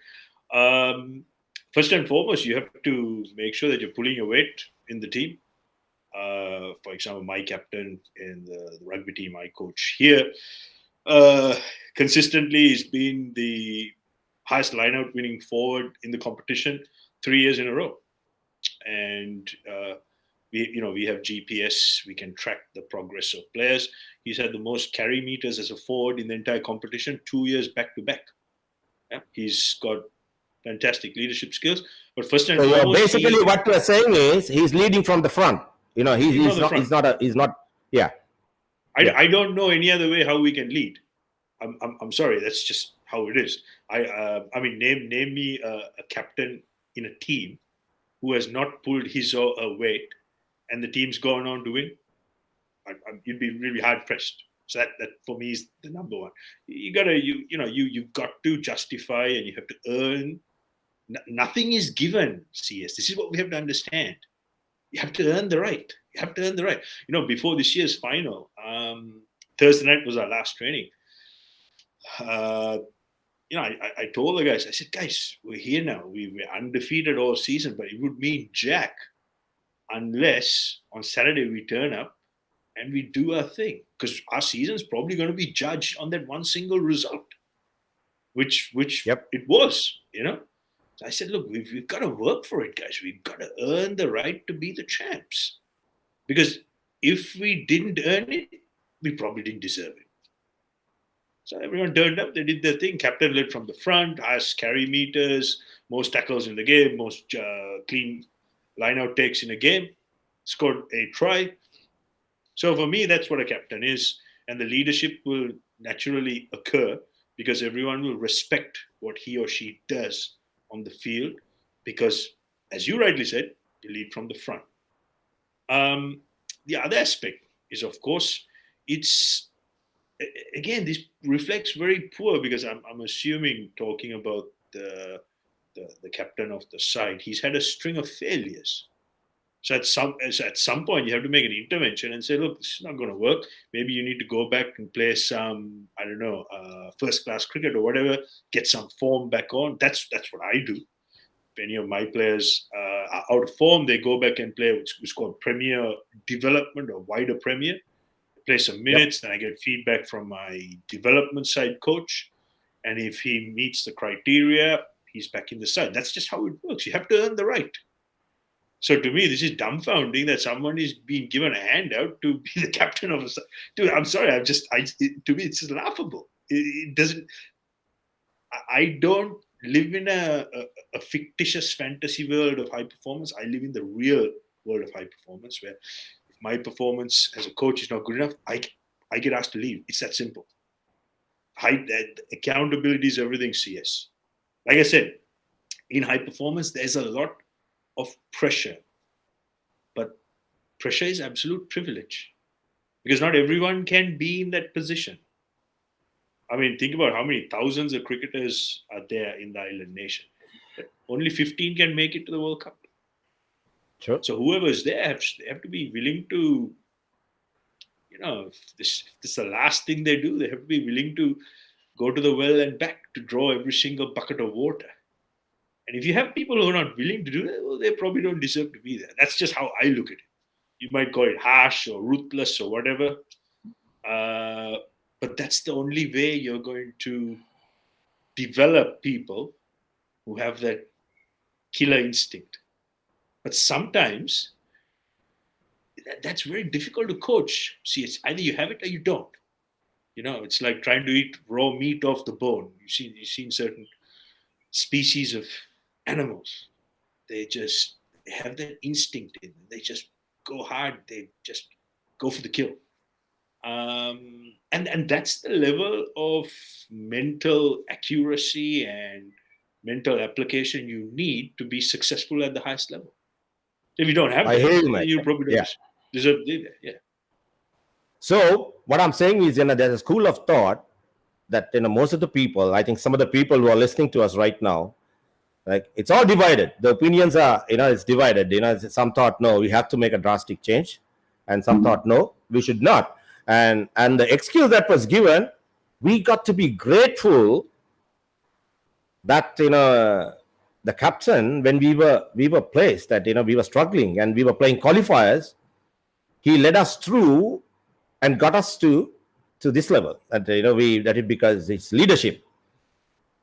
First and foremost, you have to make sure that you're pulling your weight in the team. For example, my captain in the rugby team I coach here consistently has been the highest line-out winning forward in the competition 3 years in a row. And we have GPS. We can track the progress of players. He's had the most carry meters as a forward in the entire competition 2 years back to back. Yeah? He's got fantastic leadership skills. But first and foremost, basically what you're saying is he's leading from the front. He's not. Yeah. I don't know any other way how we can lead. I'm sorry. That's just how it is. I mean, name me a captain in a team who has not pulled his or her weight, and the team's gone on to win. You'd be really hard pressed. So that for me is the number one. You've got to justify and you have to earn. Nothing is given, CS. This is what we have to understand. You have to earn the right. You have to earn the right. Before this year's final, Thursday night was our last training. I told the guys, I said, guys, we're here now. We're undefeated all season, but it would mean jack unless on Saturday we turn up and we do our thing. Because our season's probably going to be judged on that one single result, which it was, So I said, look, we've got to work for it, guys. We've got to earn the right to be the champs. Because if we didn't earn it, we probably didn't deserve it. So everyone turned up, they did their thing. Captain led from the front, highest carry meters, most tackles in the game, most clean line-out takes in a game, scored a try. So for me, that's what a captain is. And the leadership will naturally occur because everyone will respect what he or she does on the field because, as you rightly said, you lead from the front. The other aspect is, of course, again, this reflects very poor because I'm assuming talking about the captain of the side, he's had a string of failures. So at some point, you have to make an intervention and say, look, this is not going to work. Maybe you need to go back and play some, first-class cricket or whatever, get some form back on. That's what I do. If any of my players are out of form, they go back and play what's called Premier Development or wider Premier. Play some minutes, then I get feedback from my development side coach. And if he meets the criteria, he's back in the side. That's just how it works. You have to earn the right. So to me, this is dumbfounding that someone is being given a handout to be the captain of a side. Dude, I'm sorry. To me, it's just laughable. It doesn't. I don't live in a fictitious fantasy world of high performance. I live in the real world of high performance where if my performance as a coach is not good enough, I get asked to leave. It's that simple. Accountability is everything, CS. Like I said, in high performance, there's a lot of pressure. But pressure is absolute privilege because not everyone can be in that position. I mean, think about how many thousands of cricketers are there in the island nation. But only 15 can make it to the World Cup. Sure. So whoever is there have to be willing to, if this is the last thing they do, they have to be willing to go to the well and back to draw every single bucket of water. And if you have people who are not willing to do that, well, they probably don't deserve to be there. That's just how I look at it. You might call it harsh or ruthless or whatever. But that's the only way you're going to develop people who have that killer instinct. But sometimes that's very difficult to coach. See, it's either you have it or you don't. It's like trying to eat raw meat off the bone. You've seen certain species of animals. They have that instinct in them. They just go hard. They just go for the kill. And that's the level of mental accuracy and mental application you need to be successful at the highest level. If you don't have I that, hear you, mate. you probably don't deserve to be there. Yeah. So what I'm saying is, there's a school of thought that most of the people, I think some of the people who are listening to us right now, like, it's all divided. The opinions are, it's divided. Some thought, no, we have to make a drastic change, and some thought, no, we should not. And the excuse that was given, we got to be grateful that the captain, when we were placed, that we were struggling and we were playing qualifiers, he led us through and got us to this level. That that is because it's leadership.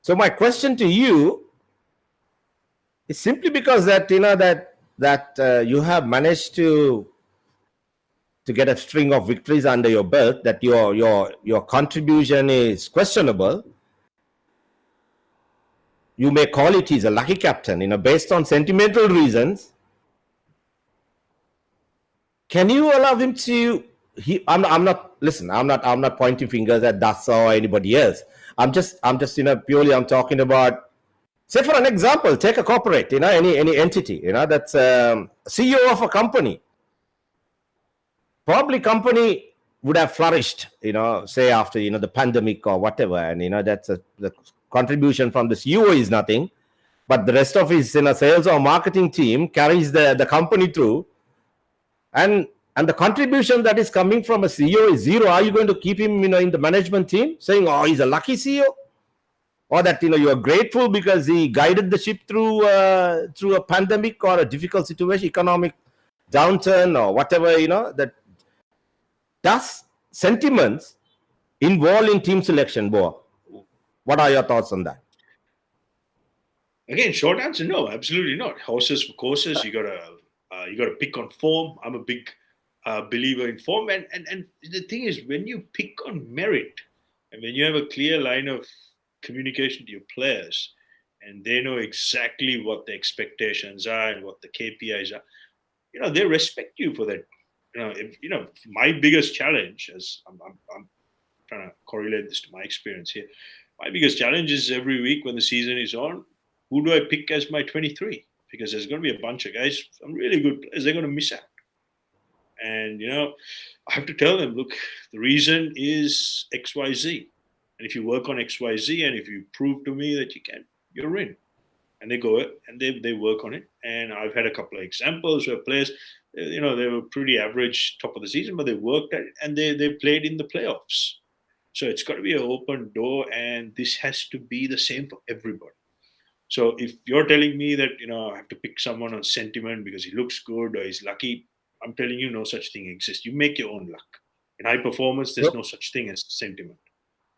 So my question to you is simply because that you have managed to get a string of victories under your belt, that your contribution is questionable. You may call it he's a lucky captain, based on sentimental reasons. Can you allow him to? I'm not pointing fingers at Dasa or anybody else. I'm just purely I'm talking about. Say for an example, take a corporate, any entity, that's CEO of a company. Probably company would have flourished, say after the pandemic or whatever, and that's the contribution from the CEO is nothing, but the rest of his sales or marketing team carries the company through, and the contribution that is coming from a CEO is zero. Are you going to keep him in the management team saying, oh, he's a lucky CEO? Or that you're grateful because he guided the ship through a pandemic or a difficult situation, economic downturn or whatever, that does sentiments involved in team selection, Boa? What are your thoughts on that? Again, short answer, no, absolutely not. Horses for courses. You gotta pick on form. I'm a big believer in form, and the thing is, when you pick on merit, and when you have a clear line of communication to your players, and they know exactly what the expectations are and what the KPIs are, they respect you for that. My biggest challenge, as I'm trying to correlate this to my experience here, my biggest challenge is every week when the season is on, who do I pick as my 23? Because there's going to be a bunch of guys, some really good players, they're going to miss out. And, I have to tell them, look, the reason is XYZ. And if you work on XYZ and if you prove to me that you can, you're in. And they go and they work on it. And I've had a couple of examples where players, they were pretty average top of the season, but they worked at it and they played in the playoffs. So it's got to be an open door, and this has to be the same for everybody. So if you're telling me that, I have to pick someone on sentiment because he looks good or he's lucky, I'm telling you no such thing exists. You make your own luck. In high performance, there's no such thing as sentiment.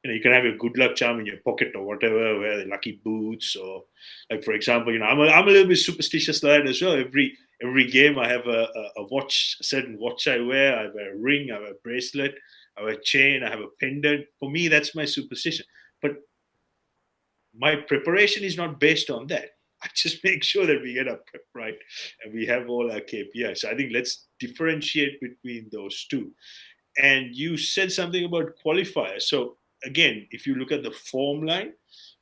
You can have a good luck charm in your pocket or whatever, wear the lucky boots, or like, for example, I'm a little bit superstitious like that as well. Every game I have a watch, a certain watch I wear. I have a ring, I have a bracelet, I have a chain, I have a pendant. For me, that's my superstition. But my preparation is not based on that. I just make sure that we get our prep right and we have all our KPIs. So I think let's differentiate between those two. And you said something about qualifiers. So again, if you look at the form line,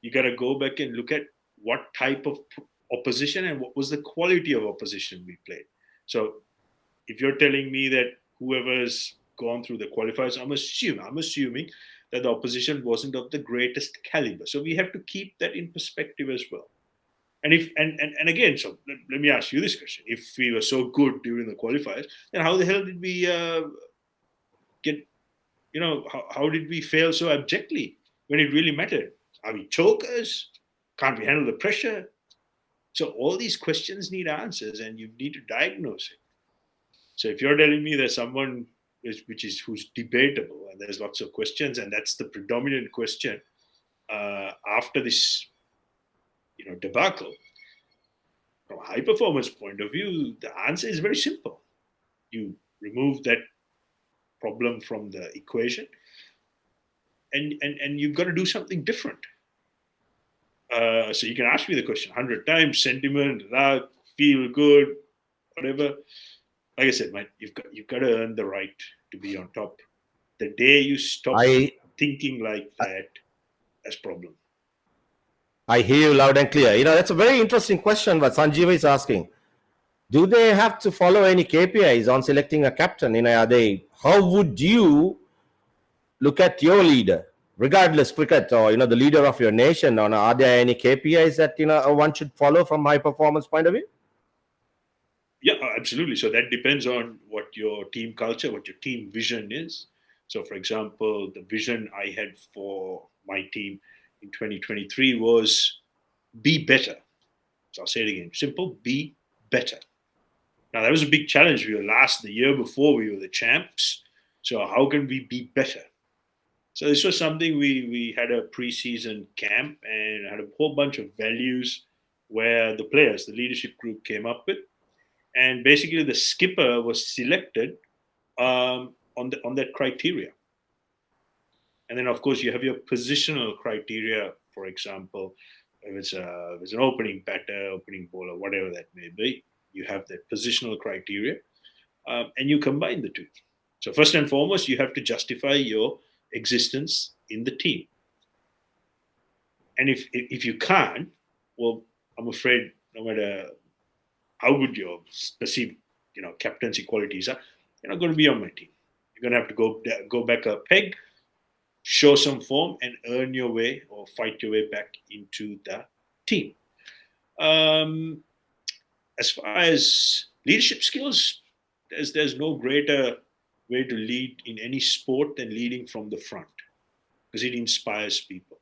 you got to go back and look at what type of opposition and what was the quality of opposition we played. So if you're telling me that whoever's gone through the qualifiers, I'm assuming that the opposition wasn't of the greatest caliber. So we have to keep that in perspective as well. And again, so let me ask you this question: if we were so good during the qualifiers, then how the hell did we get? How did we fail so abjectly when it really mattered? Are we chokers? Can't we handle the pressure? So all these questions need answers, and you need to diagnose it. So if you're telling me there's someone who's debatable, and there's lots of questions, and that's the predominant question, after this, debacle, from a high performance point of view, the answer is very simple. You remove that problem from the equation, and you've got to do something different. So you can ask me the question 100 times: sentiment, luck, feel good, whatever. Like I said, man, you've got to earn the right to be on top. The day you stop thinking like that, that's problem. I hear you loud and clear. That's a very interesting question what Sanjeev is asking. Do they have to follow any KPIs on selecting a captain? How would you look at your leader, regardless cricket or the leader of your nation? Are there any KPIs that one should follow from high performance point of view? Yeah, absolutely. So that depends on what your team culture, what your team vision is. So, for example, the vision I had for my team in 2023 was be better. So I'll say it again. Simple, be better. Now, that was a big challenge. We were last the year before, we were the champs. So how can we be better? So this was something we had a pre-season camp and had a whole bunch of values where the players, the leadership group came up with. And basically the skipper was selected on that criteria. And then, of course, you have your positional criteria. For example, if it's an opening batter, opening bowler, whatever that may be, you have that positional criteria, and you combine the two. So first and foremost, you have to justify your existence in the team. And if you can't, well, I'm afraid no matter how good your perceived captaincy qualities are, you're not going to be on my team. You're going to have to go back a peg, show some form, and earn your way or fight your way back into the team. As far as leadership skills, there's no greater way to lead in any sport than leading from the front, because it inspires people.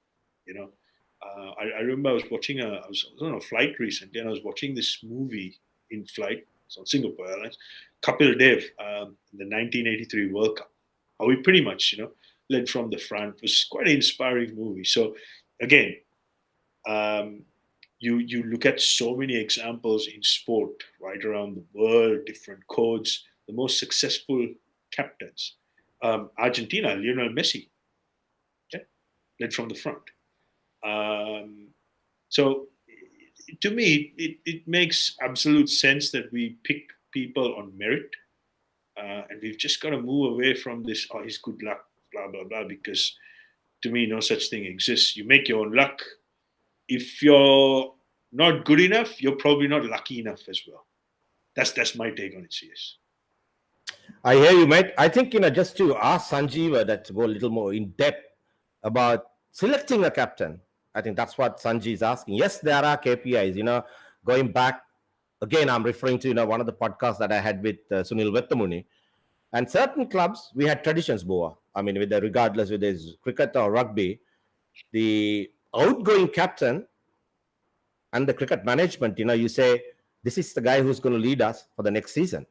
I remember I was watching I was on a flight recently, and I was watching this movie in flight. It's on Singapore Airlines, Kapil Dev, in the 1983 World Cup. How we pretty much, led from the front. It was quite an inspiring movie. So again, you look at so many examples in sport right around the world, different codes, the most successful captains. Argentina, Lionel Messi, led from the front. So to me, it makes absolute sense that we pick people on merit. And we've just got to move away from this, he's good luck, blah, blah, blah, because to me, no such thing exists. You make your own luck. If you're not good enough, you're probably not lucky enough as well. That's my take on it, CS. I hear you, mate. I think, just to ask Sanjeeva that to go a little more in depth about selecting a captain. I think that's what Sanjeev is asking. Yes, there are KPIs, going back. Again, I'm referring to, one of the podcasts that I had with Sunil Vettamuni. And certain clubs, we had traditions, Boa. I mean, regardless whether it's cricket or rugby, the outgoing captain and the cricket management, you say, this is the guy who's going to lead us for the next season,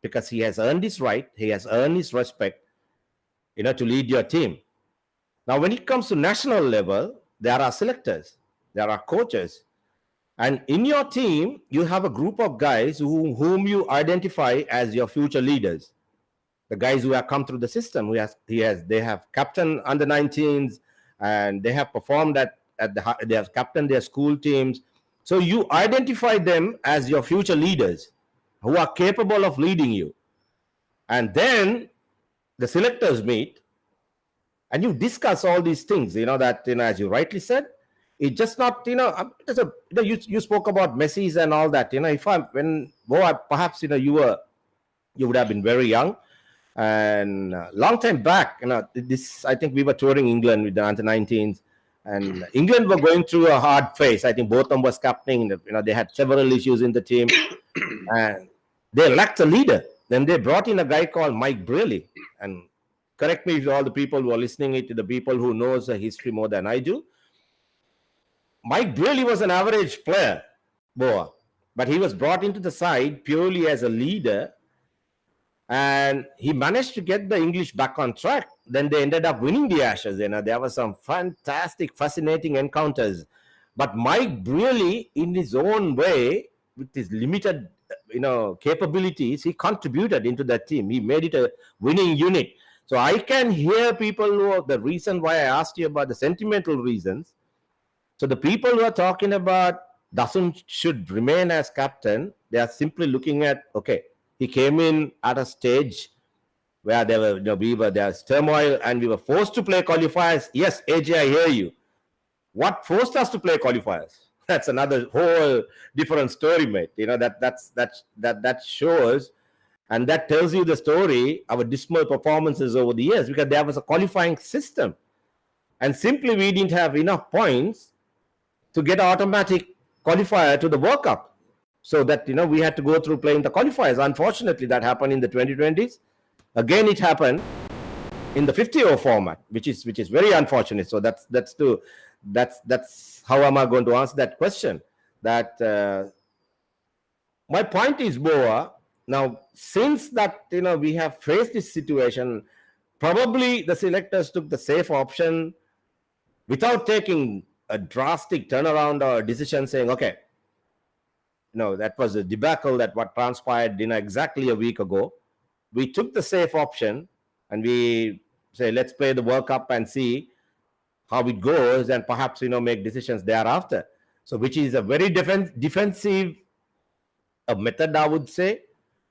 because he has earned his right, he has earned his respect, to lead your team. Now, when it comes to national level, there are selectors, there are coaches. And in your team, you have a group of guys whom you identify as your future leaders. The guys who have come through the system, they have captained under 19s, and they have performed they have captained their school teams. So you identify them as your future leaders who are capable of leading you. And then the selectors meet, and you discuss all these things, that, as you rightly said, it's just not, you spoke about Messi's and all that, perhaps, you would have been very young. And long time back, I think we were touring England with the under-19s, and England were going through a hard phase. I think Botham was captaining, they had several issues in the team, and they lacked a leader. Then they brought in a guy called Mike Brearley, and correct me if all the people who are listening to the people who knows the history more than I do. Mike Brearley was an average player, Boa, but he was brought into the side purely as a leader, and he managed to get the English back on track. then they ended up winning the Ashes. There were some fantastic, fascinating encounters. But Mike really, in his own way, with his limited, capabilities, he contributed into that team. He made it a winning unit. So I can hear people who are the reason why I asked you about the sentimental reasons. So the people who are talking about Dasun should remain as captain, they are simply looking at, okay, he came in at a stage where there were, there's turmoil and we were forced to play qualifiers. Yes, AJ, I hear you. What forced us to play qualifiers? That's another whole different story, mate. That shows, and that tells you the story, our dismal performances over the years, because there was a qualifying system. And simply we didn't have enough points to get an automatic qualifier to the World Cup. So that, we had to go through playing the qualifiers. Unfortunately, that happened in the 2020s. Again, it happened in the 50-over format, which is very unfortunate. So that's how am I going to answer that question? That my point is, Boa, now since that we have faced this situation, probably the selectors took the safe option without taking a drastic turnaround or decision saying, okay, that was a debacle that what transpired exactly a week ago. We took the safe option and we say, let's play the World Cup and see how it goes and perhaps, make decisions thereafter. So which is a very defensive method, I would say.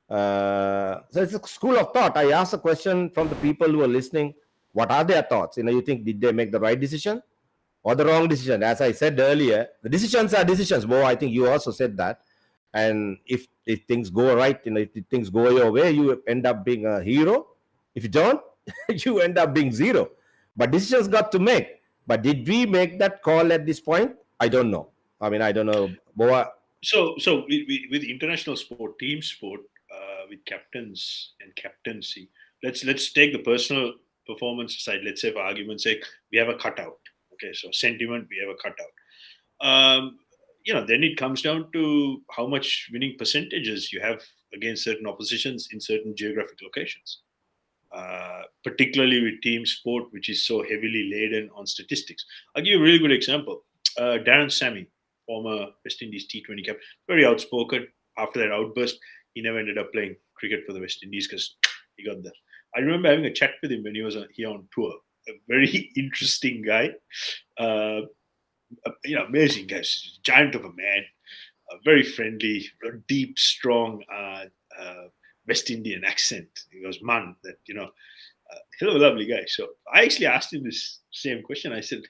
So it's a school of thought. I asked a question from the people who are listening. What are their thoughts? You think, did they make the right decision or the wrong decision? As I said earlier, the decisions are decisions. Bo, I think you also said that. And if things go right, if things go your way, you end up being a hero. If you don't, you end up being zero. But decisions got to make. But did we make that call at this point? I don't know. I don't know. Boa. So with international sport, team sport, with captains and captaincy, let's take the personal performance aside. Let's say, for argument's sake, we have a cutout. Okay, so sentiment, we have a cutout. Then it comes down to how much winning percentages you have against certain oppositions in certain geographic locations. Particularly with team sport, which is so heavily laden on statistics. I'll give you a really good example. Darren Sammy, former West Indies T20 captain, very outspoken. After that outburst, he never ended up playing cricket for the West Indies because he got there. I remember having a chat with him when he was here on tour. A very interesting guy. Amazing guy, giant of a man, very friendly, deep, strong West Indian accent. He was man, that hell of a lovely guy. So I actually asked him this same question. I said,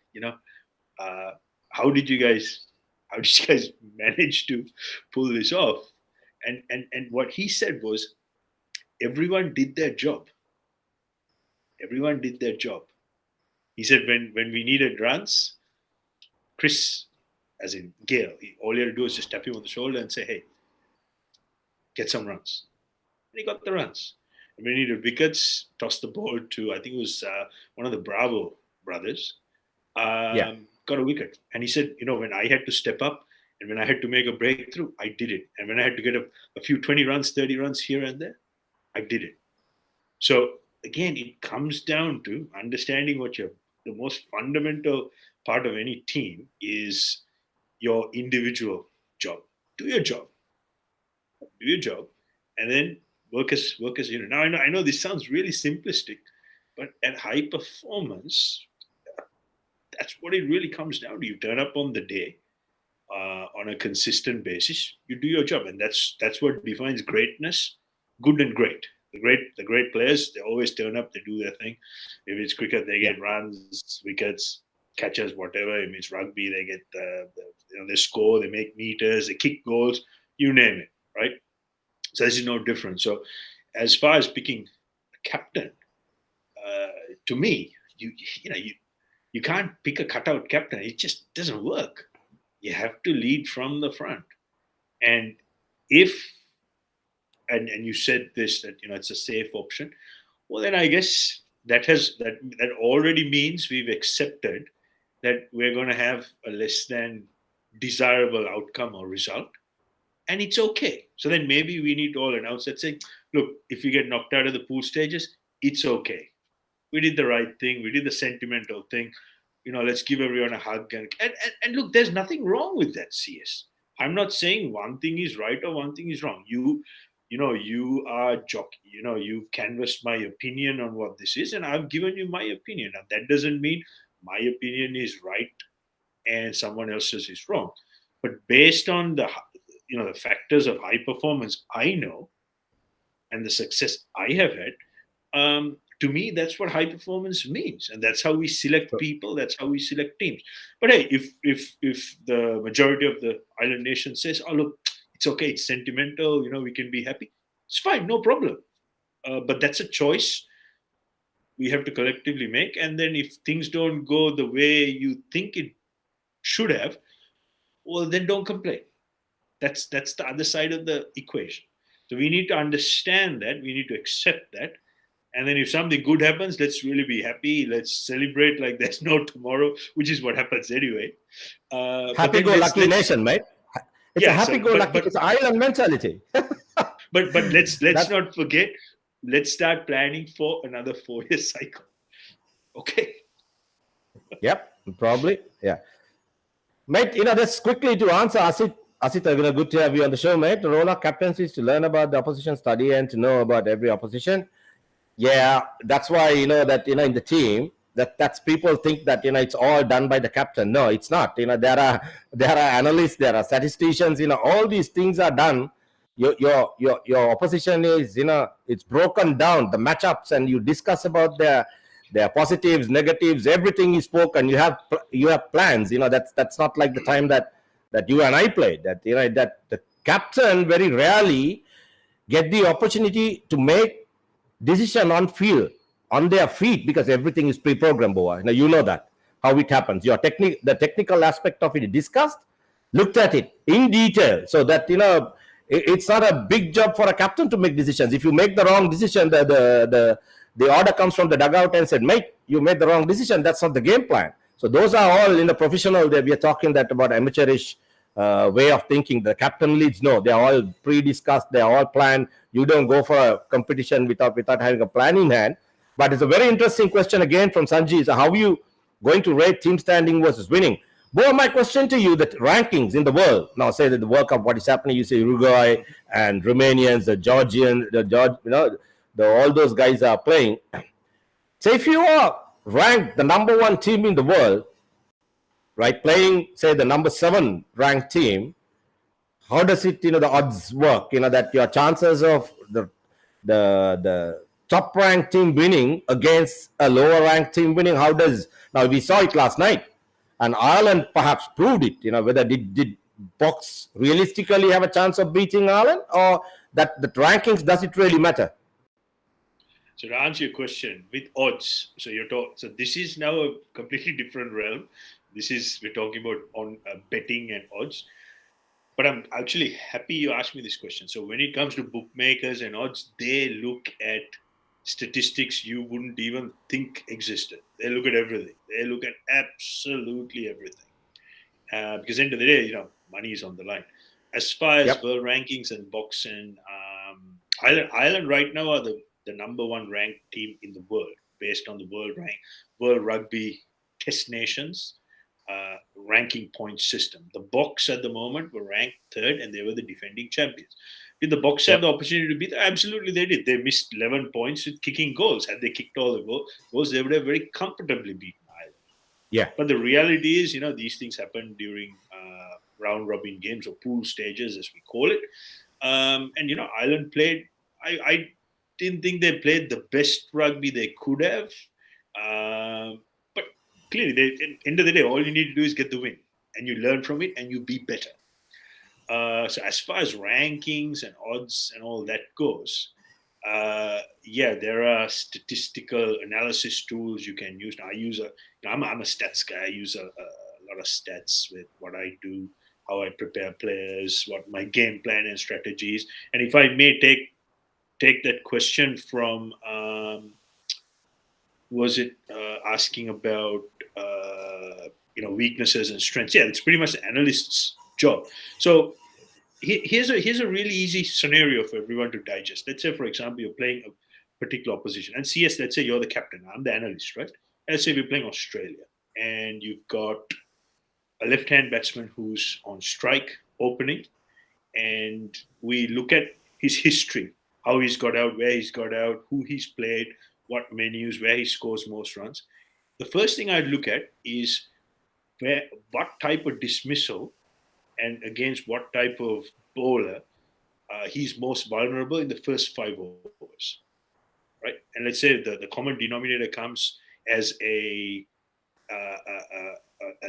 how did you guys manage to pull this off? And what he said was, everyone did their job. Everyone did their job. He said when we needed runs, Chris, as in Gale, all he had to do is just tap him on the shoulder and say, hey, get some runs. And he got the runs. And when he needed wickets, tossed the ball to, I think it was one of the Bravo brothers, got a wicket. And he said, when I had to step up and when I had to make a breakthrough, I did it. And when I had to get a few 20 runs, 30 runs here and there, I did it. So again, it comes down to understanding the most fundamental part of any team is your individual job. Do your job. Do your job. And then work as unit. Now, I know this sounds really simplistic, but at high performance, that's what it really comes down to. You turn up on the day on a consistent basis. You do your job. And that's what defines greatness, good and great. The great players, they always turn up, they do their thing. If it's cricket, they get runs, wickets, catches, whatever. If it's rugby, they get they score, they make meters, they kick goals, you name it, right? So this is no different. So as far as picking a captain, to me, you can't pick a cutout captain. It just doesn't work. You have to lead from the front. And and you said this, that it's a safe option, well then I guess that already means we've accepted that we're going to have a less than desirable outcome or result, and it's okay. So then maybe we need to all announce that, saying, look, if we get knocked out of the pool stages, it's okay. we did the right thing. We did the sentimental thing. Let's give everyone a hug. And look, there's nothing wrong with that, CS. I'm not saying one thing is right or one thing is wrong. You are jockey. You've canvassed my opinion on what this is, and I've given you my opinion. And that doesn't mean my opinion is right and someone else's is wrong. But based on the factors of high performance I know and the success I have had, to me, that's what high performance means, and that's how we select people. That's how we select teams. But hey, if the majority of the island nation says, "Oh, look, it's okay, it's sentimental, we can be happy," it's fine, no problem. But that's a choice we have to collectively make. And then if things don't go the way you think it should have, well, then don't complain. That's the other side of the equation. So we need to understand that. We need to accept that. And then if something good happens, let's really be happy. Let's celebrate like there's no tomorrow, which is what happens anyway. Happy-go-lucky nation, mate. It's a happy-go-lucky. It's island mentality. but let's not forget. Let's start planning for another 4-year cycle. Okay. Yep, probably. Yeah, mate. Just quickly to answer Asit, good to have you on the show, mate. The role of captaincy is to learn about the opposition, study, and to know about every opposition. Yeah, that's why that in the team that's people think that it's all done by the captain. No, it's not. There are analysts, there are statisticians. All these things are done. Your opposition is it's broken down, the matchups, and you discuss about their positives, negatives, everything is spoken. You have plans. That's not like the time that you and I played. That that the captain very rarely get the opportunity to make decision on their feet, because everything is pre-programmed, Boa. You know that how it happens. The technical aspect of it discussed, looked at it in detail, so that it's not a big job for a captain to make decisions. If you make the wrong decision, the order comes from the dugout and said, "Mate, you made the wrong decision. That's not the game plan." So those are all in the professional. That we are talking that about amateurish way of thinking. The captain leads, no, they are all pre-discussed, they are all planned. You don't go for a competition without having a plan in hand. But it's a very interesting question again from Sanji. So how are you going to rate team standing versus winning? Bo, my question to you, the rankings in the world, now say that the World Cup, what is happening, you say Uruguay and Romanians, the Georgian, all those guys are playing. So if you are ranked the number 1 team in the world, right, playing, say, the number 7 ranked team, how does it, the odds work? That your chances of the top ranked team winning against a lower ranked team winning, how does, now we saw it last night, and Ireland perhaps proved it, whether did Box realistically have a chance of beating Ireland, or that the rankings, does it really matter? So to answer your question, with odds, so this is now a completely different realm. We're talking about on betting and odds. But I'm actually happy you asked me this question. So when it comes to bookmakers and odds, they look at statistics you wouldn't even think existed. They look at everything. They look at absolutely everything. Because end of the day, money is on the line. As far as world rankings and Box and Ireland right now are the number 1 ranked team in the world based on the World Rugby Test Nations ranking point system. The Box at the moment were ranked 3rd, and they were the defending champions. Did the Box have the opportunity to beat them? Absolutely, they did. They missed 11 points with kicking goals. Had they kicked all the goals, they would have very comfortably beaten Ireland. Yeah. But the reality is, these things happen during round robin games, or pool stages, as we call it. And Ireland played. I didn't think they played the best rugby they could have. But clearly, at the end of the day, all you need to do is get the win, and you learn from it, and you be better. So as far as rankings and odds and all that goes, there are statistical analysis tools you can use. Now, I'm a stats guy. I use a lot of stats with what I do, how I prepare players, what my game plan and strategies. And if I may take that question from, was it asking about weaknesses and strengths? Yeah, it's pretty much the analyst's job. So here's a really easy scenario for everyone to digest. Let's say, for example, you're playing particular opposition. And CS, let's say you're the captain, I'm the analyst, right? Let's say we're playing Australia, and you've got a left-hand batsman who's on strike opening, and we look at his history, how he's got out, where he's got out, who he's played, what menus, where he scores most runs. The first thing I'd look at is what type of dismissal and against what type of bowler he's most vulnerable in the first 5 overs, right? And let's say the common denominator comes as a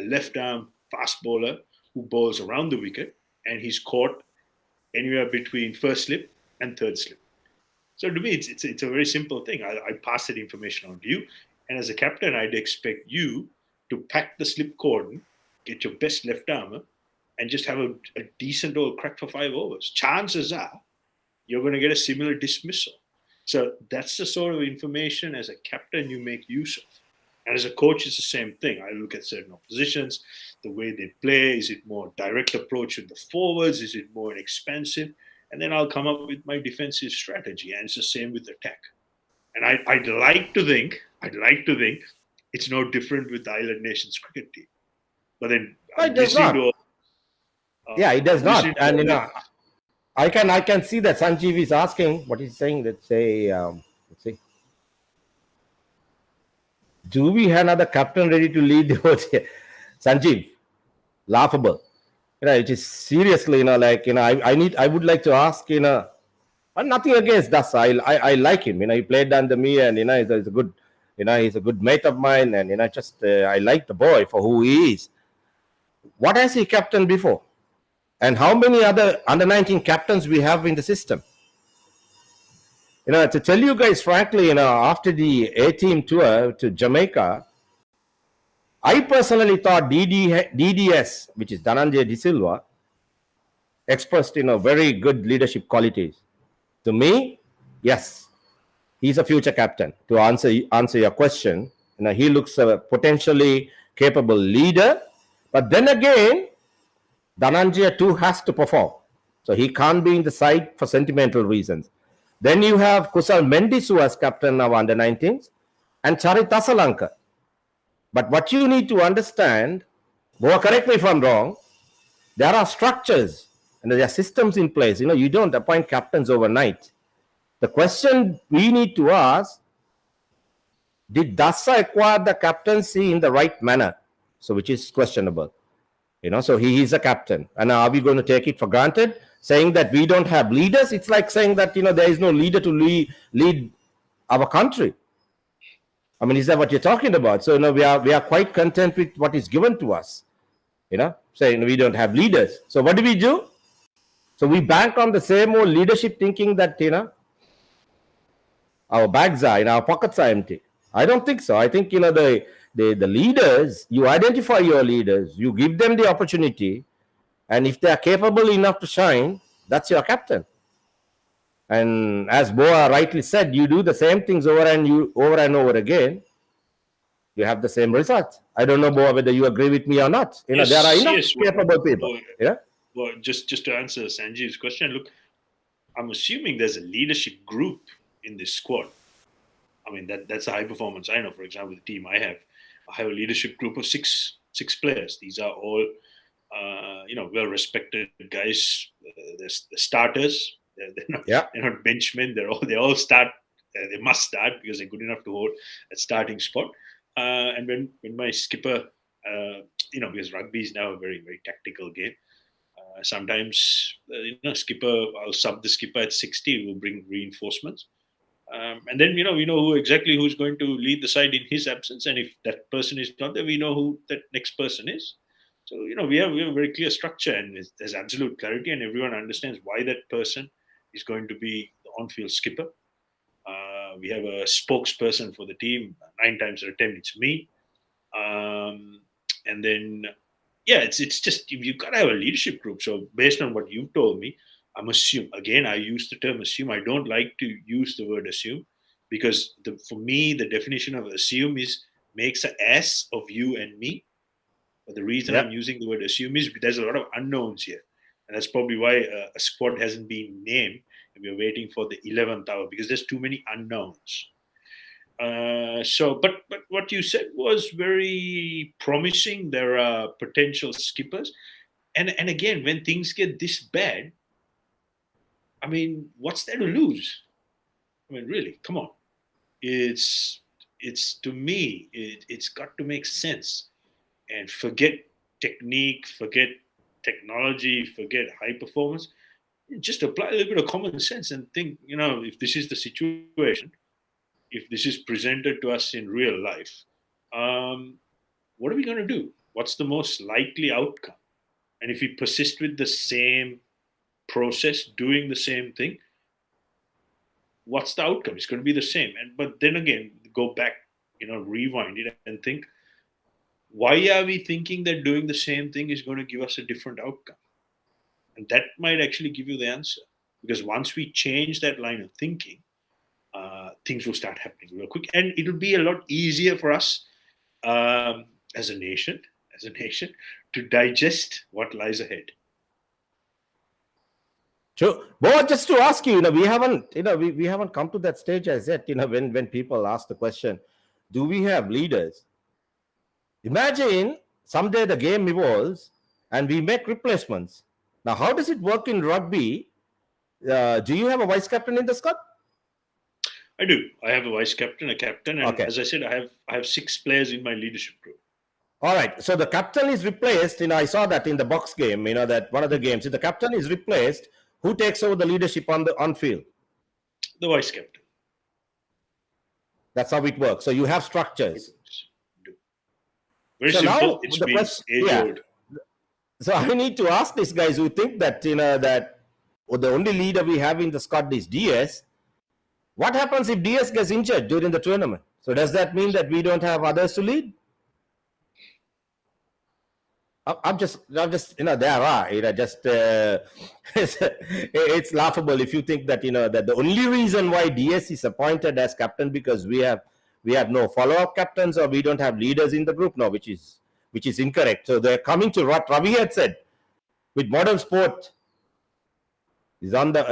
left arm fast bowler who bowls around the wicket, and he's caught anywhere between first slip and third slip. So to me, it's a very simple thing. I pass that information on to you, and as a captain, I'd expect you to pack the slip cordon, get your best left armer, and just have a decent old crack for 5 overs. Chances are you're going to get a similar dismissal. So that's the sort of information as a captain you make use of. And as a coach, it's the same thing. I look at certain oppositions, the way they play. Is it more direct approach with the forwards? Is it more expansive? And then I'll come up with my defensive strategy. And it's the same with attack. And I'd like to think it's no different with the Island Nations cricket team. But then it does not. It does not. And I can see that Sanjeev is asking what he's saying. Let's see. Do we have another captain ready to lead the ODI? Sanjeev, laughable. It is seriously, I would like to ask, but nothing against Das. I like him. He played under me, and he's a good, he's a good mate of mine, and I like the boy for who he is. What has he captained before? And how many other under-19 captains we have in the system? To tell you guys frankly, after the A-team tour to Jamaica, I personally thought DDS, which is Dhananjay De Silva, expressed very good leadership qualities. To me, yes, he's a future captain. To answer your question, he looks a potentially capable leader. But then again, Dhananjay too has to perform. So he can't be in the side for sentimental reasons. Then you have Kusal Mendis, who has captain of under-19s, and Charith Asalanka. But what you need to understand, Boa, correct me if I'm wrong, there are structures and there are systems in place. You don't appoint captains overnight. The question we need to ask, did Dasa acquire the captaincy in the right manner? So which is questionable. So he is a captain. And are we going to take it for granted? Saying that we don't have leaders, it's like saying that, there is no leader to lead our country. I mean, is that what you're talking about? So, we are quite content with what is given to us, saying we don't have leaders. So what do? So we bank on the same old leadership thinking that, our bags are, our pockets are empty. I don't think so. I think, the leaders, you identify your leaders, you give them the opportunity, and if they are capable enough to shine, that's your captain. And as Boa rightly said, you do the same things over and over again, you have the same results. I don't know, Boa, whether you agree with me or not. Yes, there are enough capable people. Well, just to answer Sanjeev's question, look, I'm assuming there's a leadership group in this squad. I mean, that's a high performance. I know, for example, the team I have a leadership group of six players. These are all well-respected guys. They're starters. They're not benchmen. They all start. They must start because they're good enough to hold a starting spot. And when my skipper, because rugby is now a very, very tactical game. Sometimes, skipper, I'll sub the skipper at 60. We'll bring reinforcements. And then, we know who's going to lead the side in his absence. And if that person is not there, we know who that next person is. So, we have a very clear structure, and there's absolute clarity, and everyone understands why that person is going to be the on-field skipper. We have a spokesperson for the team. 9 times out of 10, it's me. And then, it's just, you've got to have a leadership group. So based on what you've told me, I'm assume. Again, I use the term assume. I don't like to use the word assume because for me, the definition of assume is makes an ass of you and me. But the reason I'm using the word assume is there's a lot of unknowns here. And that's probably why a squad hasn't been named, and we're waiting for the 11th hour because there's too many unknowns. But what you said was very promising. There are potential skippers, and again, when things get this bad, I mean, what's there to lose? I mean, really, come on. It's to me, it's got to make sense, and forget technique, forget technology, forget high performance. Just apply a little bit of common sense and think. If this is the situation, if this is presented to us in real life, what are we going to do? What's the most likely outcome? And if we persist with the same process, doing the same thing, what's the outcome? It's going to be the same. But then again, go back, rewind it and think, why are we thinking that doing the same thing is going to give us a different outcome? And that might actually give you the answer. Because once we change that line of thinking, things will start happening real quick, and it'll be a lot easier for us as a nation to digest what lies ahead. True. But just to ask you, we haven't come to that stage as yet. When people ask the question, do we have leaders? Imagine someday the game evolves and we make replacements. Now, how does it work in rugby? Do you have a vice captain in the squad? I do. I have a vice captain, a captain, and Okay. as I said, I have 6 players in my leadership group. All right. So the captain is replaced. I saw that in the box game. That one of the games. If the captain is replaced, who takes over the leadership on field? The vice captain. That's how it works. So you have structures. Very so simple. Now, it's been age-old. So I need to ask these guys who think that that the only leader we have in the squad is DS. What happens if DS gets injured during the tournament? So does that mean that we don't have others to lead? I'm just there are it's laughable if you think that that the only reason why DS is appointed as captain because we have no follow-up captains or we don't have leaders in the group. No, which is incorrect. So they're coming to what Ravi had said. With modern sport is on the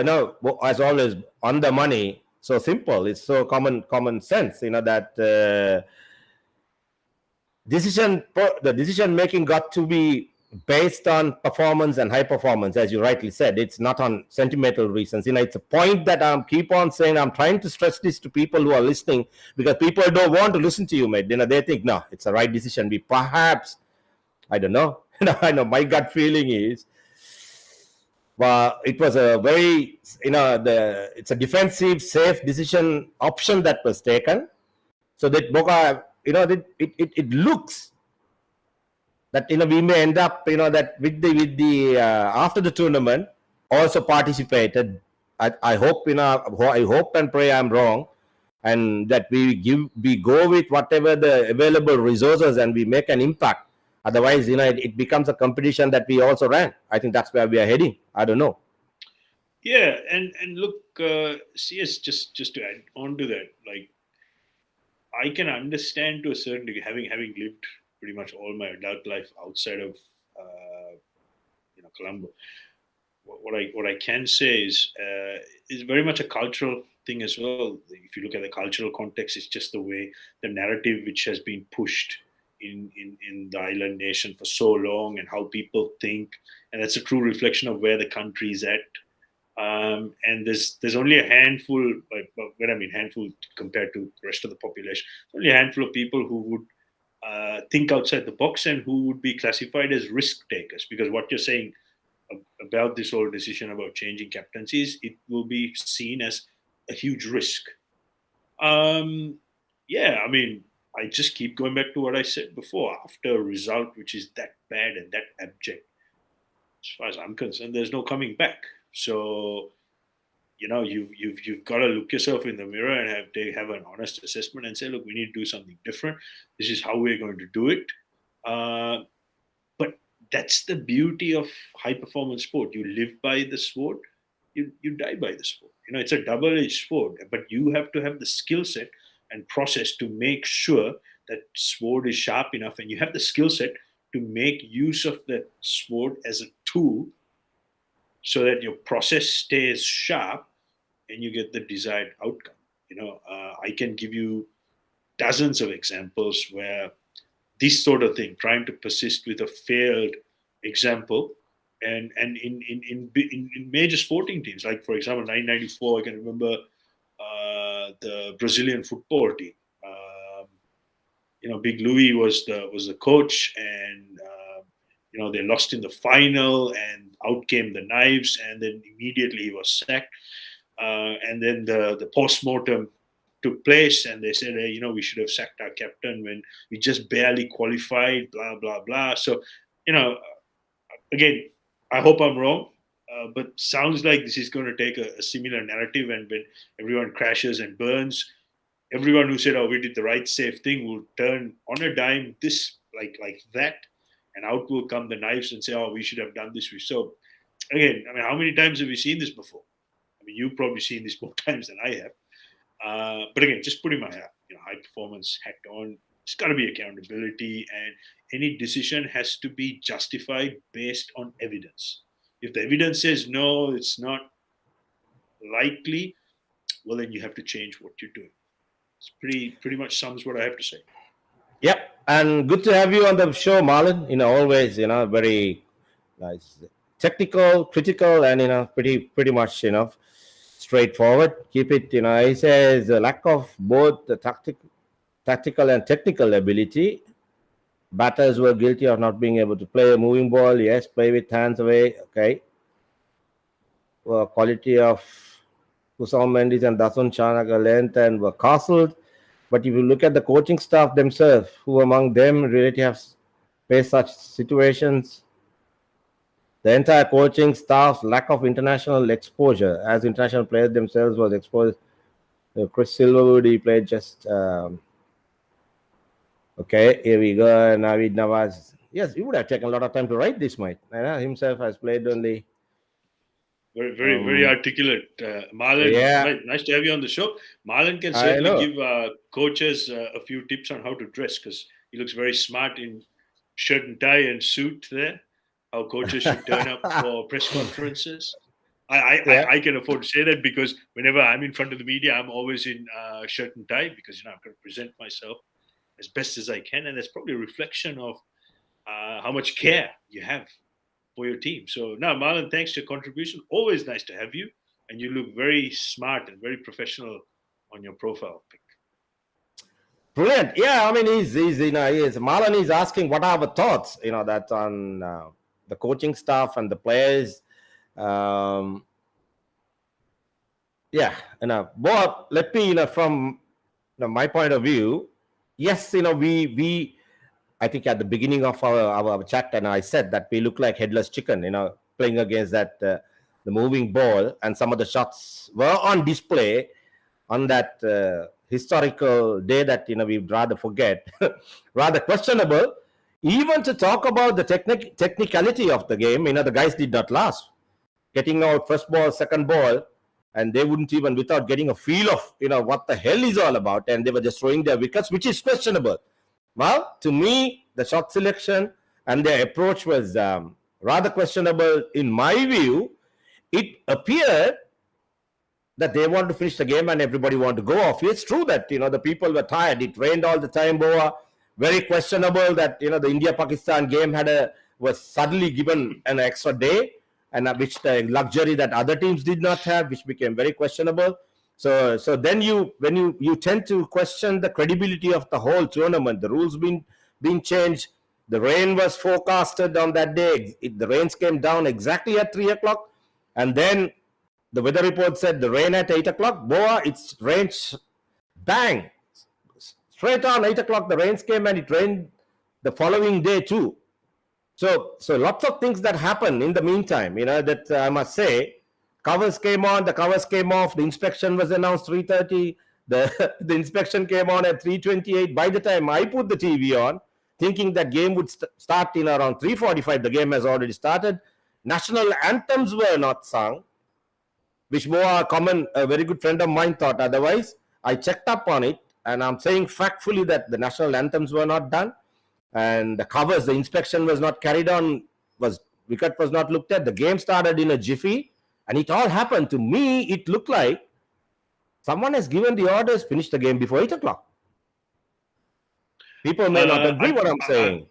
as always on the money. So simple. It's so common sense. That. The decision making got to be based on performance and high performance, as you rightly said. It's not on sentimental reasons. It's a point that I keep on saying. I'm trying to stress this to people who are listening because people don't want to listen to you, mate. They think, no, it's the right decision. We perhaps, I don't know. I know my gut feeling is, but it was a very, it's a defensive, safe decision option that was taken. So that Boca. It looks that we may end up that with the after the tournament also participated. I hope I hope and pray I'm wrong, and that we go with whatever the available resources and we make an impact. Otherwise, it becomes a competition that we also ran. I think that's where we are heading. I don't know. Yeah, and look, CS, just to add on to that, like. I can understand to a certain degree, having lived pretty much all my adult life outside of Colombo. What I can say is very much a cultural thing as well. If you look at the cultural context, it's just the way the narrative which has been pushed in the island nation for so long and how people think, and that's a true reflection of where the country is at. And there's only a handful, when I mean handful compared to the rest of the population, only a handful of people who would think outside the box and who would be classified as risk takers. Because what you're saying about this whole decision about changing captaincies, it will be seen as a huge risk. Yeah, I mean, I just keep going back to what I said before. After a result which is that bad and that abject, as far as I'm concerned, there's no coming back. So, you've got to look yourself in the mirror and have an honest assessment and say, look, we need to do something different. This is how we're going to do it. But that's the beauty of high performance sport. You live by the sport, you die by the sport. It's a double-edged sport, but you have to have the skill set and process to make sure that sport is sharp enough, and you have the skill set to make use of that sport as a tool so that your process stays sharp and you get the desired outcome. I can give you dozens of examples where this sort of thing, trying to persist with a failed example, and in major sporting teams, like for example 1994, I can remember the Brazilian football team. Big Louis was the coach, and they lost in the final, and out came the knives, and then immediately he was sacked. And then the post-mortem took place, and they said, hey, we should have sacked our captain when we just barely qualified, blah, blah, blah. So, again, I hope I'm wrong, but sounds like this is going to take a similar narrative, and when everyone crashes and burns, everyone who said, oh, we did the right, safe thing will turn on a dime, this like that, and out will come the knives and say, oh, we should have done this. So, again, how many times have we seen this before? You've probably seen this more times than I have. But again, just putting my high performance hat on, it's got to be accountability, and any decision has to be justified based on evidence. If the evidence says no, it's not likely, well, then you have to change what you're doing. It's pretty much sums what I have to say. Yep, and good to have you on the show, Marlon. Always, very nice, technical, critical, and pretty much, straightforward. Keep it, he says the lack of both the tactical and technical ability. Batters were guilty of not being able to play a moving ball. Yes, play with hands away. Okay. Well, quality of Kusal Mendes and Dasun Chanaka length and were castled. But if you look at the coaching staff themselves, who among them really have faced such situations? The entire coaching staff's lack of international exposure, as international players themselves was exposed. Chris Silverwood, he played just okay. Here we go. Navid Nawaz. Yes, he would have taken a lot of time to write this, mate. Himself has played only. Very articulate, Marlon. Yeah. Nice to have you on the show. Marlon can certainly give coaches a few tips on how to dress, because he looks very smart in shirt and tie and suit there. How coaches should turn up for press conferences. I can afford to say that, because whenever I'm in front of the media, I'm always in shirt and tie, because I've got to present myself as best as I can, and that's probably a reflection of how much care you have for your team. So now, Marlon, thanks for your contribution. Always nice to have you, and you look very smart and very professional on your profile pic. Brilliant. Yeah, he's Marlon is asking what are our thoughts, that on the coaching staff and the players. But let me, from my point of view, yes, we I think at the beginning of our chat, and I said that we look like headless chicken, playing against that the moving ball, and some of the shots were on display on that historical day that we'd rather forget, rather questionable. Even to talk about the technicality of the game, the guys did not last. Getting out first ball, second ball, and they wouldn't even, without getting a feel of what the hell is all about, and they were just throwing their wickets, which is questionable. Well, to me, the shot selection and their approach was rather questionable. In my view, it appeared that they want to finish the game and everybody want to go off. It's true that the people were tired. It rained all the time, Boa. Very questionable that the India-Pakistan game was suddenly given an extra day, and which the luxury that other teams did not have, which became very questionable. So then when you tend to question the credibility of the whole tournament. The rules being changed. The rain was forecasted on that day. The rains came down exactly at 3 o'clock, and then the weather report said the rain at 8 o'clock. Boa, it's rained, bang, straight on 8 o'clock. The rains came, and it rained the following day too. So lots of things that happened in the meantime. That I must say. Covers came on, the covers came off, the inspection was announced 3:30, the inspection came on at 3:28. By the time I put the TV on, thinking that game would start in around 3:45, the game has already started. National anthems were not sung, which a very good friend of mine thought otherwise. I checked up on it, and I'm saying factfully that the national anthems were not done, and the covers, the inspection was not carried on, was wicket was not looked at. The game started in a jiffy, and it all happened. To me, it looked like someone has given the orders, finish the game before 8 o'clock. People may not agree what I'm saying.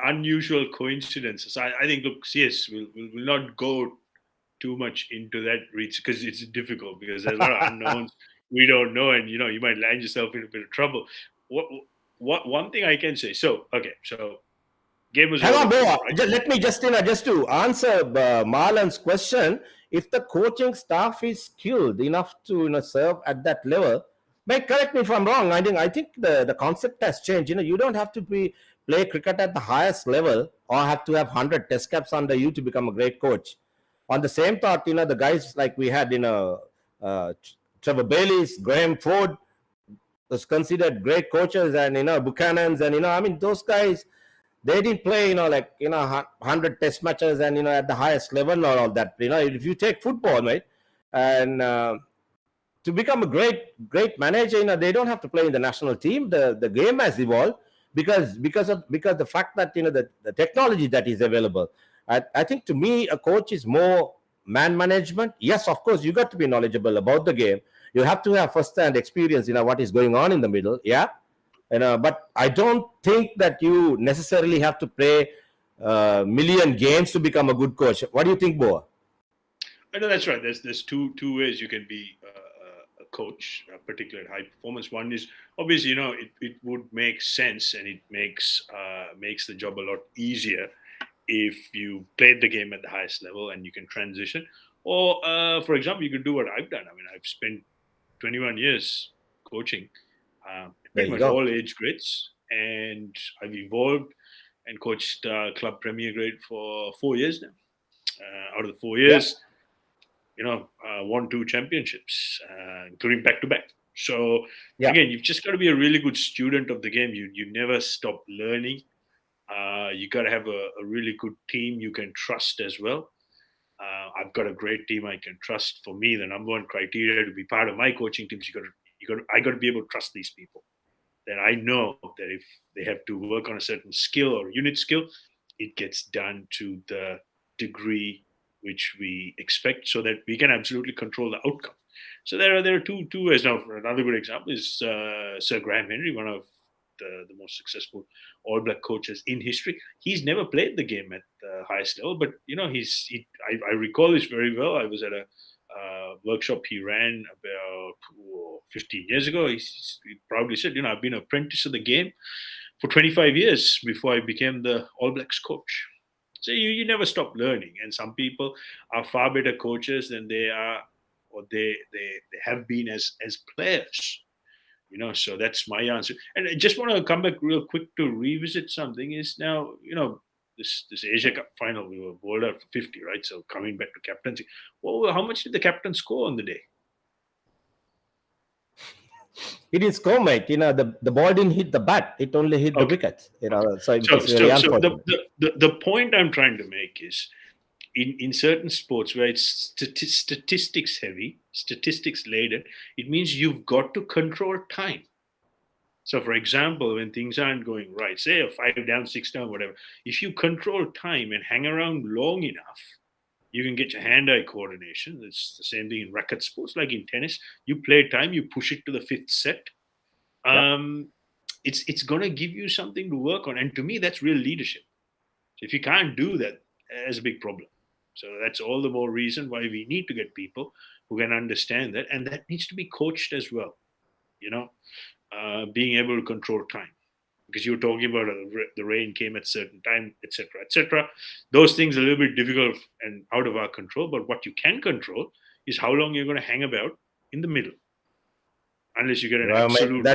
Unusual coincidences. I think, look, yes, we'll not go too much into that reach because it's difficult because there's a lot of unknowns we don't know, and you might land yourself in a bit of trouble. What one thing I can say? So game was. Hang on, Boa. Let me just to answer Marlon's question. If the coaching staff is skilled enough to serve at that level, correct me if I'm wrong. I think the concept has changed. You don't have to play cricket at the highest level or have to have 100 test caps under you to become a great coach. On the same thought, the guys like we had, Trevor Bayliss, Graham Ford was considered great coaches, and Buchanan's, and those guys, they didn't play 100 test matches and at the highest level or all that. If you take football, right, and to become a great manager, they don't have to play in the national team. The game has evolved because the fact that the technology that is available. I think to me a coach is more man management. Yes, of course, you got to be knowledgeable about the game. You have to have first-hand experience, what is going on in the middle. Yeah, but I don't think that you necessarily have to play million games to become a good coach. What do you think, Boa? I know that's right. There's two ways you can be a coach, particularly at high performance. One is obviously, it would make sense, and it makes the job a lot easier if you played the game at the highest level and you can transition. Or, for example, you can do what I've done. I've spent 21 years coaching pretty much all age grades, and I've evolved and coached club premier grade for 4 years now. Out of the 4 years, won 2 championships, including back-to-back. So, again, you've just got to be a really good student of the game. You never stop learning. You got to have a really good team you can trust as well. I've got a great team I can trust. For me, the number one criteria to be part of my coaching teams, I got to be able to trust these people. That I know that if they have to work on a certain skill or unit skill, it gets done to the degree which we expect, so that we can absolutely control the outcome. So there are two ways. Now, another good example is Sir Graham Henry, one of the most successful All Black coaches in history. He's never played the game at the highest level, but I recall this very well. I was at a workshop he ran about 15 years ago. He proudly said, I've been an apprentice of the game for 25 years before I became the All Blacks coach. So you never stop learning, and some people are far better coaches than they are, or they have been as players. So that's my answer. And I just want to come back real quick to revisit something. Is now, this Asia Cup final, we were bowled out for 50, right? So coming back to captaincy, well, how much did the captain score on the day? He didn't score, mate. The ball didn't hit the bat; it only hit the wicket. So the point I'm trying to make is, in certain sports where it's statistics heavy, statistics laden, it means you've got to control time. So, for example, when things aren't going right, say a 5 down, 6 down, whatever, if you control time and hang around long enough, you can get your hand-eye coordination. It's the same thing in racket sports, like in tennis. You play time, you push it to the 5th set. It's going to give you something to work on. And to me, that's real leadership. So if you can't do that, there's a big problem. So that's all the more reason why we need to get people who can understand that. And that needs to be coached as well, being able to control time. Because you were talking about the rain came at a certain time, etc., etc. Those things are a little bit difficult and out of our control. But what you can control is how long you're going to hang about in the middle. Unless you get an absolute...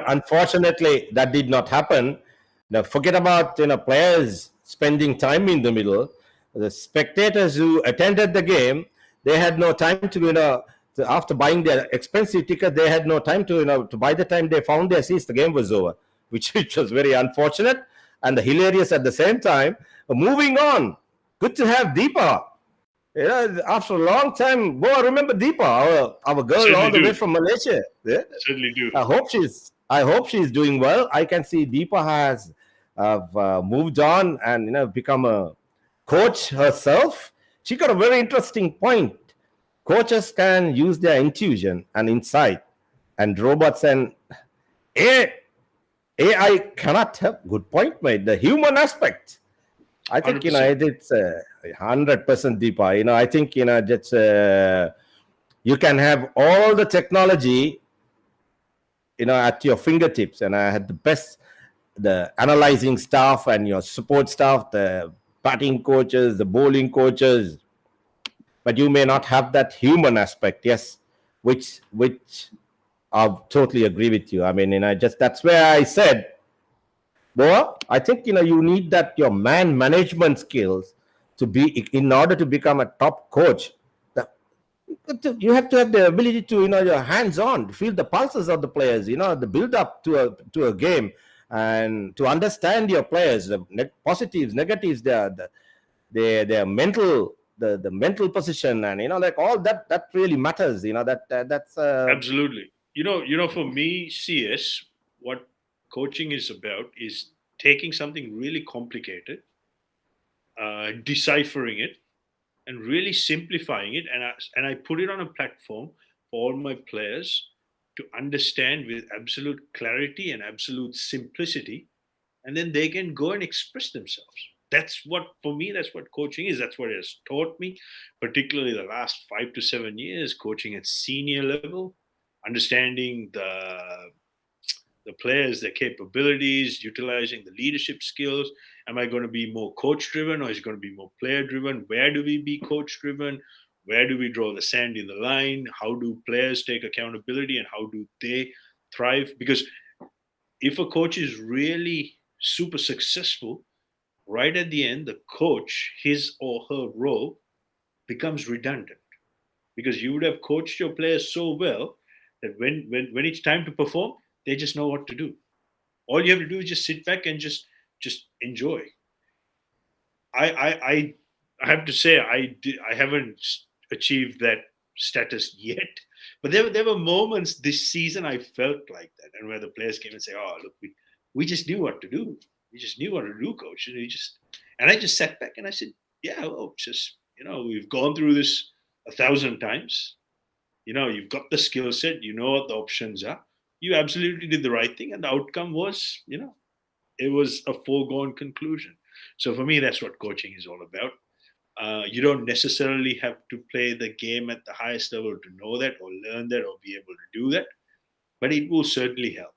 Unfortunately, that did not happen. Now, forget about players spending time in the middle. The spectators who attended the game, they had no time to, after buying their expensive ticket, they had no time to, by the time they found their seats, the game was over, which was very unfortunate and hilarious at the same time. Moving on, good to have Deepa. After a long time, boy, I remember Deepa, our girl certainly all the way from Malaysia. Yeah? Certainly do. I hope she's doing well. I can see Deepa has moved on and become a coach herself, she got a very interesting point. Coaches can use their intuition and insight, and robots and AI, AI cannot have. Good point, mate. The human aspect. I think 100%. it's 100% Deepa. I think just you can have all the technology at your fingertips, and I had the analyzing staff and your support staff, the batting coaches, the bowling coaches, but you may not have that human aspect. Yes, which I totally agree with you. I mean, just that's where I said, Boa, I think you need that your man management skills to be in order to become a top coach. You have to have the ability to your hands on, feel the pulses of the players, the build up to a game, and to understand your players, the positives, negatives, their mental, the mental position, and like all that really matters. That's Absolutely. For me, CS, what coaching is about is taking something really complicated, deciphering it, and really simplifying it, and I put it on a platform for all my players to understand with absolute clarity and absolute simplicity, and then they can go and express themselves. That's what, for me, that's what coaching is. That's what it has taught me, particularly the last 5 to 7 years, coaching at senior level, understanding the players, their capabilities, utilizing the leadership skills. Am I going to be more coach driven, or is it going to be more player driven? Where do we be coach driven? Where do we draw the sand in the line? How do players take accountability, and how do they thrive? Because if a coach is really super successful, right at the end, the coach, his or her role becomes redundant, because you would have coached your players so well that when it's time to perform, they just know what to do. All you have to do is just sit back and just enjoy. I have to say, I haven't achieved that status yet, but there were moments this season I felt like that, and where the players came and say, "Oh, look, we just knew what to do. We just knew what to do, coach." And I just sat back and I said, "Yeah, well, just we've gone through this 1,000 times. You've got the skill set. You know what the options are. You absolutely did the right thing, and the outcome was, it was a foregone conclusion." So for me, that's what coaching is all about. You don't necessarily have to play the game at the highest level to know that, or learn that, or be able to do that, but it will certainly help.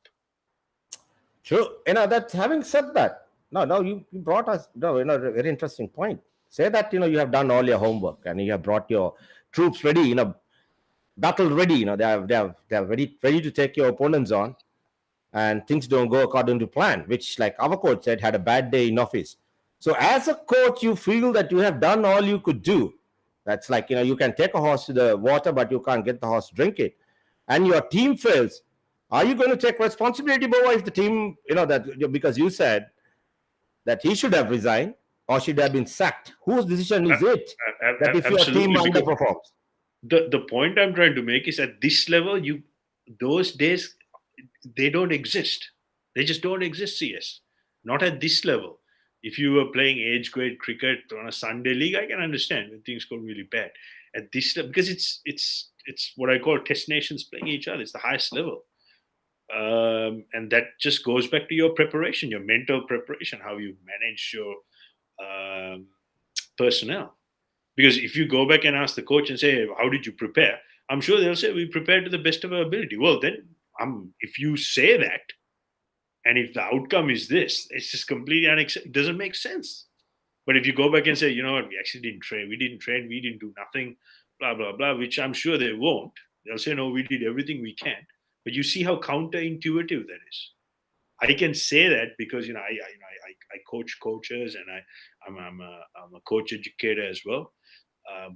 true. That having said that, no, you brought us a very interesting point. Say that you have done all your homework and you have brought your troops ready, battle ready. They are ready to take your opponents on, and things don't go according to plan, which, like our coach said, had a bad day in office. So as a coach, you feel that you have done all you could do. That's like, you can take a horse to the water, but you can't get the horse to drink it. And your team fails. Are you going to take responsibility, Boa, if the team, that because you said that he should have resigned or should have been sacked? Whose decision is it that if your team Absolutely, because underperforms? the point I'm trying to make is, at this level, those days, they don't exist. They just don't exist. CS, not at this level. If you were playing age grade cricket on a Sunday league, I can understand when things go really bad. At this level, because it's what I call test nations playing each other. It's the highest level, and that just goes back to your preparation, your mental preparation, how you manage your um, personnel. Because if you go back and ask the coach and say, "How did you prepare?" I'm sure they'll say, "We prepared to the best of our ability." Well, then, if you say that, and if the outcome is this, it's just completely unacceptable. It doesn't make sense. But if you go back and say, "You know what, we actually didn't train, we didn't do nothing, blah, blah, blah," which I'm sure they won't. They'll say, "No, we did everything we can." But you see how counterintuitive that is. I can say that because I coach coaches, and I'm a coach educator as well.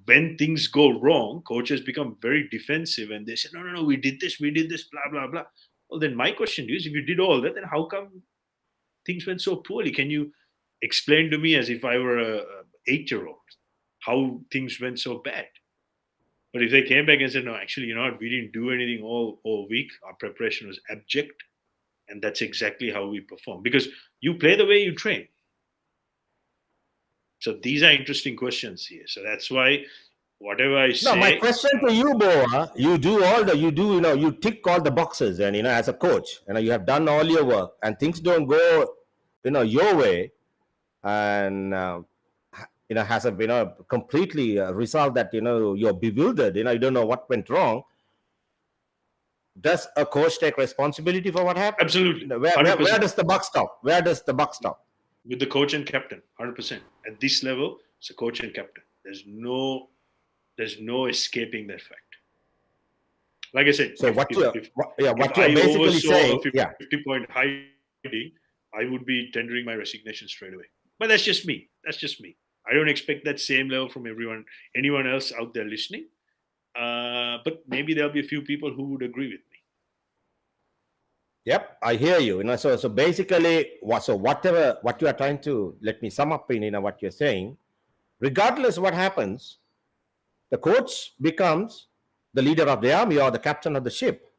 When things go wrong, coaches become very defensive, and they say, "No, no, no, we did this, blah, blah, blah." Well, then my question is, if you did all that, then how come things went so poorly? Can you explain to me, as if I were a 8-year-old, how things went so bad? But if they came back and said, "No, actually, you know what, we didn't do anything all week. Our preparation was abject, and that's exactly how we perform." Because you play the way you train. So these are interesting questions here. So that's why whatever I No, my say, question to you, Boa, you tick all the boxes, and as a coach, you have done all your work, and things don't go, your way, and has a completely resolved that you're bewildered, you don't know what went wrong. Does a coach take responsibility for what happened? absolutely, Where, where, 100%. where does the buck stop? Where does the buck stop? With the coach and captain, 100%. At this level, it's a coach and captain. There's no escaping that fact. Like I said, So if what I you're basically oversaw saying, a 50-point hiding, I would be tendering my resignation straight away. But that's just me. I don't expect that same level from anyone else out there listening. But maybe there'll be a few people who would agree with me. Yep, I hear you. So basically, what you are trying to let me sum up in what you're saying. Regardless what happens, the coach becomes the leader of the army or the captain of the ship.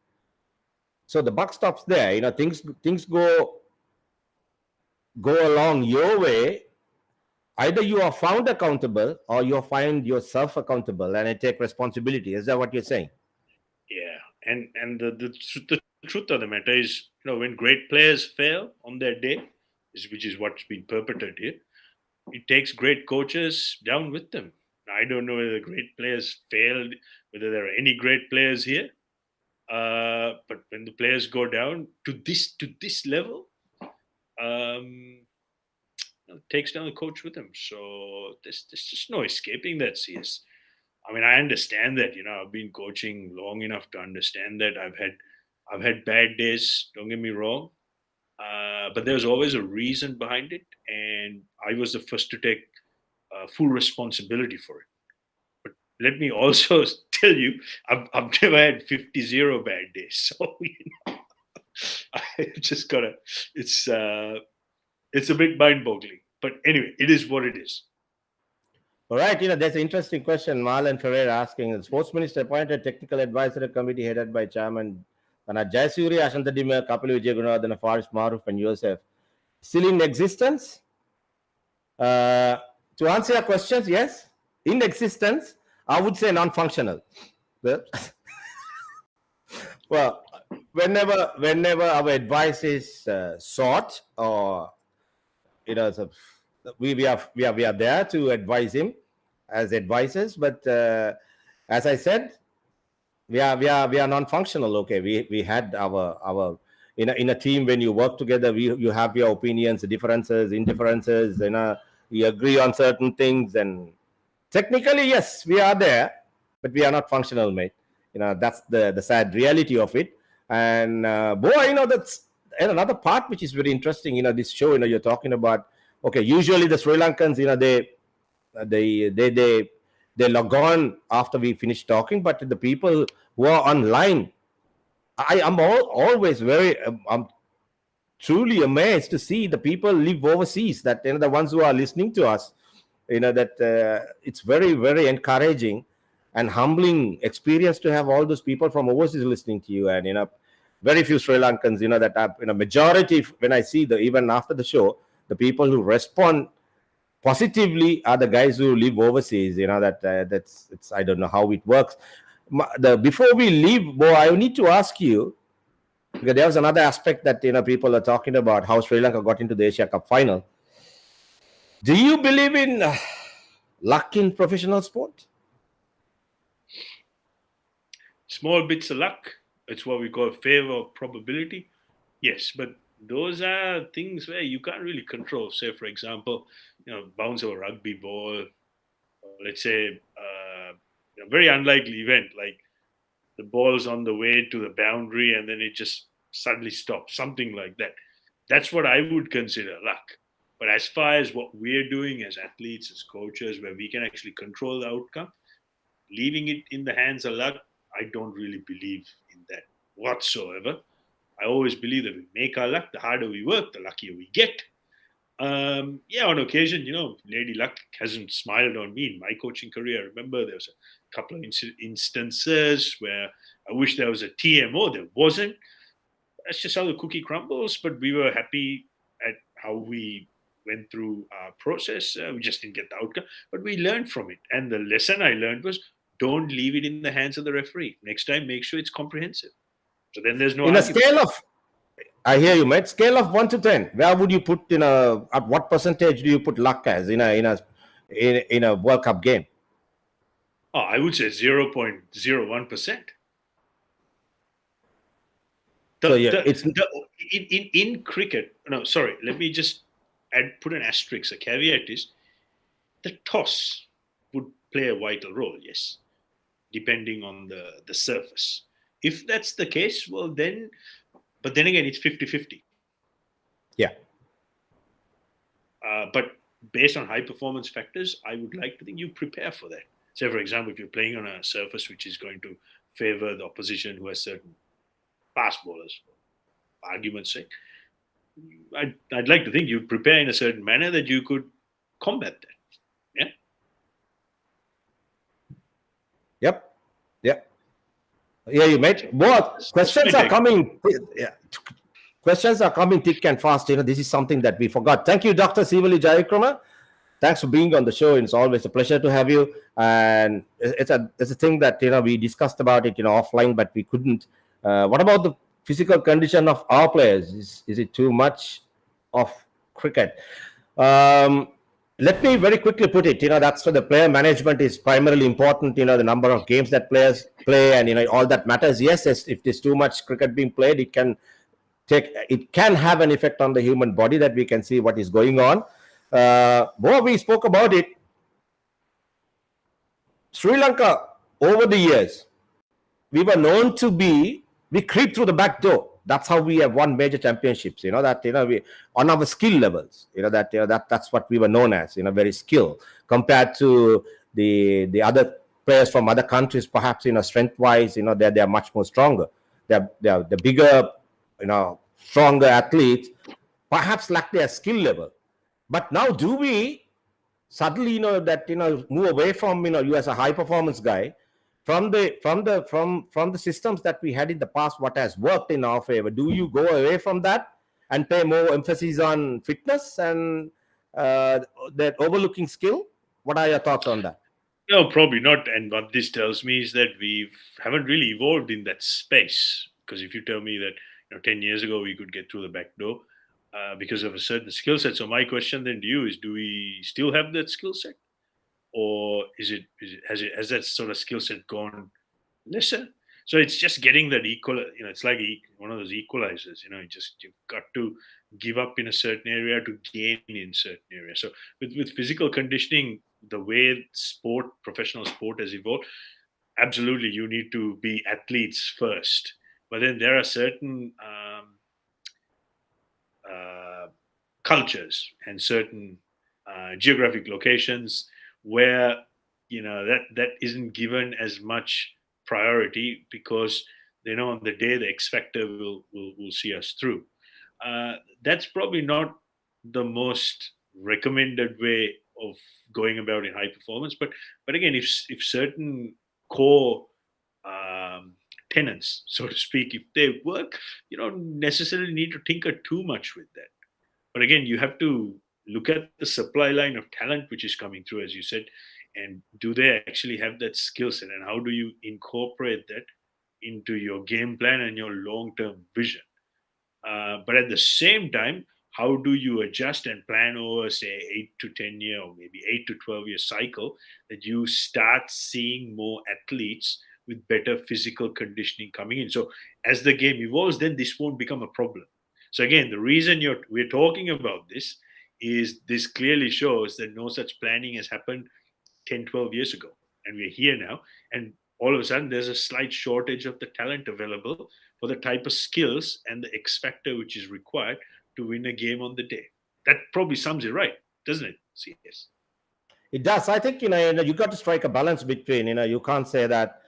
So the buck stops there. Things go along your way. Either you are found accountable or you find yourself accountable and I take responsibility. Is that what you're saying? Yeah, and the truth of the matter is, when great players fail on their day, which is what's been perpetrated here, it takes great coaches down with them. I don't know whether the great players failed, whether there are any great players here. But when the players go down to this level, it takes down the coach with them. So there's just no escaping that, CS. I mean, I understand that. I've been coaching long enough to understand that. I've had bad days. Don't get me wrong, but there's always a reason behind it, and I was the first to take full responsibility for it. But let me also tell you, I've never had 50-0 bad days. So I just gotta. It's a bit mind-boggling. But anyway, it is what it is. All right, there's an interesting question. Marlon Ferreira asking, the sports minister appointed technical advisory committee headed by Chairman Jayasuri, Ashantadima, Kapil Vijayagunathan, Faris Maruf, and Yosef still in existence? To answer your questions, yes, in existence. I would say non-functional. Well, whenever our advice is sought, or so we are there to advise him as advisors, but as I said, we are non-functional. Okay, we had our in a team, when you work together, you have your opinions, differences, indifferences, you agree on certain things, and technically, yes, we are there, but we are not functional, mate. That's the sad reality of it. And boy, that's another part which is very interesting. This show, you're talking about. Okay, usually the Sri Lankans, they log on after we finish talking, but the people who are online, I'm always I'm truly amazed to see the people live overseas, that the ones who are listening to us, that it's very, very encouraging and humbling experience to have all those people from overseas listening to you. And very few Sri Lankans, that majority, when I see even after the show, the people who respond positively are the guys who live overseas. That's I don't know how it works. Before we leave, Bo, I need to ask you, because there was another aspect that people are talking about, how Sri Lanka got into the Asia Cup final. Do you believe in luck in professional sport? Small bits of luck. It's what we call favor of probability. Yes, but those are things where you can't really control. Say, for example, bounce of a rugby ball, or let's say a very unlikely event like the ball's on the way to the boundary and then it just suddenly stops, something like that. That's what I would consider luck. But as far as what we're doing as athletes, as coaches, where we can actually control the outcome, leaving it in the hands of luck, I don't really believe in that whatsoever. I always believe that we make our luck. The harder we work, the luckier we get. On occasion, Lady Luck hasn't smiled on me in my coaching career. I remember there was a couple of instances where I wish there was a TMO. There wasn't. That's just how the cookie crumbles. But we were happy at how we went through our process. We just didn't get the outcome, but we learned from it. And the lesson I learned was, don't leave it in the hands of the referee. Next time, make sure it's comprehensive. So then there's no In a argument. scale of, I hear you, mate. Scale of 1 to 10, where would you put at what percentage do you put luck as in a World Cup game? Oh, I would say 0.01%. In cricket, no, sorry, let me just put an asterisk. A caveat is the toss would play a vital role, yes, depending on the surface. If that's the case, well then, but then again, it's 50-50. Yeah. But based on high performance factors, I would like to think you prepare for that. Say, for example, if you're playing on a surface which is going to favor the opposition who has certain fast bowlers, for argument's sake, I'd like to think you'd prepare in a certain manner that you could combat that. Yeah. Yep. Yeah, you mate. Both questions are coming. Yeah. Questions are coming thick and fast. This is something that we forgot. Thank you, Dr. Sivali Jayakrama. Thanks for being on the show. It's always a pleasure to have you. And it's a thing that we discussed about it offline, but we couldn't. What about the physical condition of our players? Is it too much of cricket? Let me very quickly put it. That's where the player management is primarily important. The number of games that players play, and all that matters. Yes, if there's too much cricket being played, it can have an effect on the human body, that we can see what is going on. More we spoke about it. Sri Lanka, over the years, we creep through the back door. That's how we have won major championships. We on our skill levels. That's what we were known as. Very skilled compared to the other players from other countries. Perhaps strength wise, they are much more stronger. They're the bigger, stronger athletes. Perhaps lack their skill level. But now, do we suddenly move away from you as a high performance guy? From the systems that we had in the past, what has worked in our favor? Do you go away from that and pay more emphasis on fitness and that overlooking skill? What are your thoughts on that? No, probably not. And what this tells me is that we haven't really evolved in that space. Because if you tell me that 10 years ago we could get through the back door because of a certain skill set. So my question then to you is: do we still have that skill set? Or has that sort of skill set gone lesser? So it's just getting that equal. It's like one of those equalizers. You've got to give up in a certain area to gain in certain areas. So with physical conditioning, the way professional sport has evolved, absolutely you need to be athletes first. But then there are certain cultures and certain geographic locations where that isn't given as much priority, because they know on the day the X factor will see us through. That's probably not the most recommended way of going about in high performance. But again, if certain core tenets, so to speak, if they work, you don't necessarily need to tinker too much with that. But again, you have to look at the supply line of talent which is coming through, as you said, and do they actually have that skill set, and how do you incorporate that into your game plan and your long-term vision? But at the same time, how do you adjust and plan over, say, 8 to 10 year or maybe 8 to 12 year cycle, that you start seeing more athletes with better physical conditioning coming in? So as the game evolves, then this won't become a problem. So again, the reason we're talking about this is this clearly shows that no such planning has happened 10, 12 years ago. And we're here now. And all of a sudden, there's a slight shortage of the talent available for the type of skills and the X factor which is required to win a game on the day. That probably sums it right, doesn't it, CS? It does. I think, you got to strike a balance between, you can't say that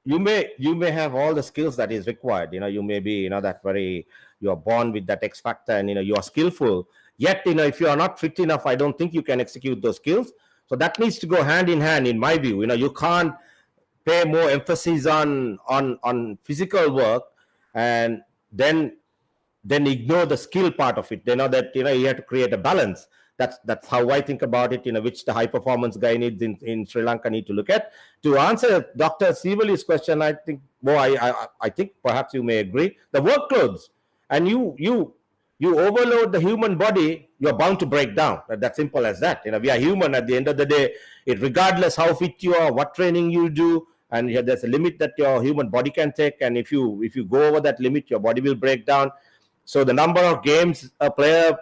you may have all the skills that is required. You may be, you're born with that X factor and, you are skillful. Yet, if you are not fit enough, I don't think you can execute those skills. So that needs to go hand in hand, in my view. You can't pay more emphasis on physical work and then then ignore the skill part of it. They know that you have to create a balance. That's how I think about it. Which the high performance guy needs in Sri Lanka need to look at. To answer Dr. Sivali's question, I think, I think perhaps you may agree. The workloads, and you overload the human body, you're bound to break down. That's simple as that. We are human at the end of the day. Regardless how fit you are, what training you do, and there's a limit that your human body can take. And if you go over that limit, your body will break down. So the number of games a player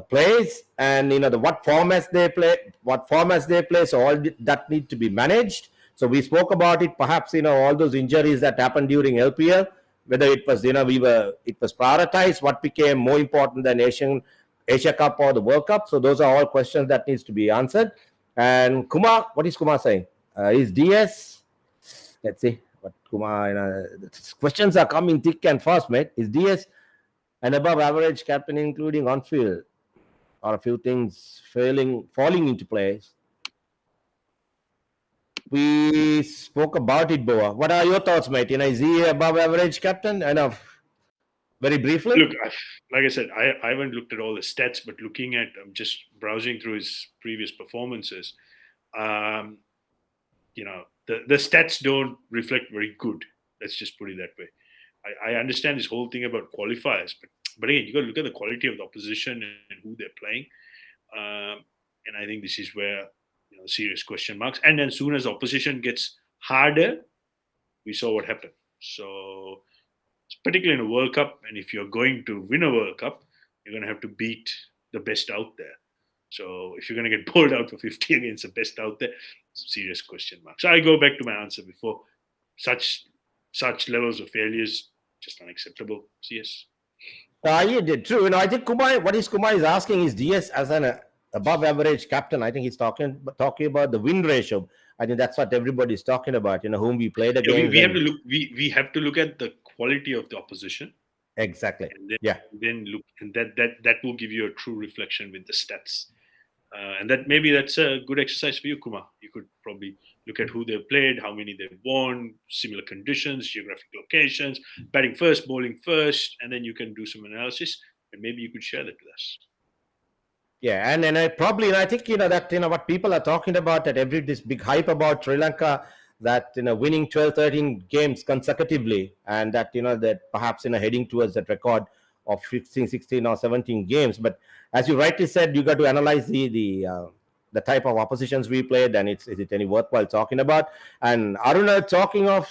plays, and what formats they play, so all that need to be managed. So we spoke about it, perhaps all those injuries that happened during LPL, whether it was it was prioritized, what became more important than Asia Cup or the World Cup. So those are all questions that needs to be answered. And Kumar, what is Kumar saying? Is DS, let's see what Kumar, questions are coming thick and fast, mate. Is DS an above average captain, including on field, or a few things falling into place? We spoke about it, Boa. What are your thoughts, mate? Is he above average captain? Very briefly. Look, like I said, I haven't looked at all the stats, but I'm just browsing through his previous performances. The stats don't reflect very good. Let's just put it that way. I understand this whole thing about qualifiers, but again, you got to look at the quality of the opposition and who they're playing. And I think this is where serious question marks. And then soon as the opposition gets harder, we saw what happened. So particularly in a World Cup, and if you're going to win a World Cup, you're going to have to beat the best out there. So if you're going to get bowled out for 50 against the best out there, serious question mark. So I go back to my answer before. Such levels of failures, just unacceptable. CS. Yeah, true. I think Kumar is asking is DS as an above average captain. I think he's talking about the win ratio. I think that's what everybody's talking about. Whom we played against. We have to look. We have to look at the quality of the opposition. Exactly. And then look, and that will give you a true reflection with the stats. And that's a good exercise for you, Kumar. You could probably look at who they've played, how many they've won, similar conditions, geographic locations, batting first, bowling first, and then you can do some analysis, and maybe you could share that with us. Yeah, and I think that what people are talking about, that this big hype about Sri Lanka, that winning 12, 13 games consecutively, and that that perhaps heading towards that record of 16 or 17 games. But as you rightly said, you got to analyze the type of oppositions we played, and is it any worthwhile talking about? And Aruna, talking of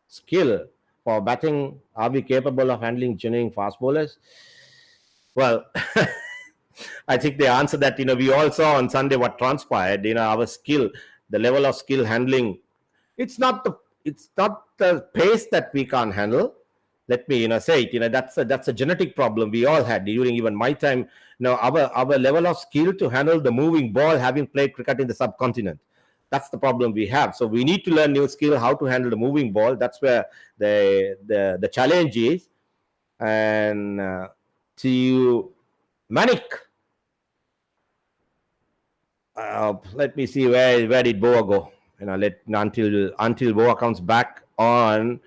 skill for batting, are we capable of handling genuine fast bowlers? Well, I think the answer that we all saw on Sunday what transpired. Our skill, the level of skill handling, it's not the pace that we can't handle. Let me say it. That's a genetic problem we all had during even my time. Our level of skill to handle the moving ball, having played cricket in the subcontinent, that's the problem we have. So we need to learn new skill how to handle the moving ball. That's where the challenge is. And to Manik, let me see where did Boa go. Until Boa comes back on.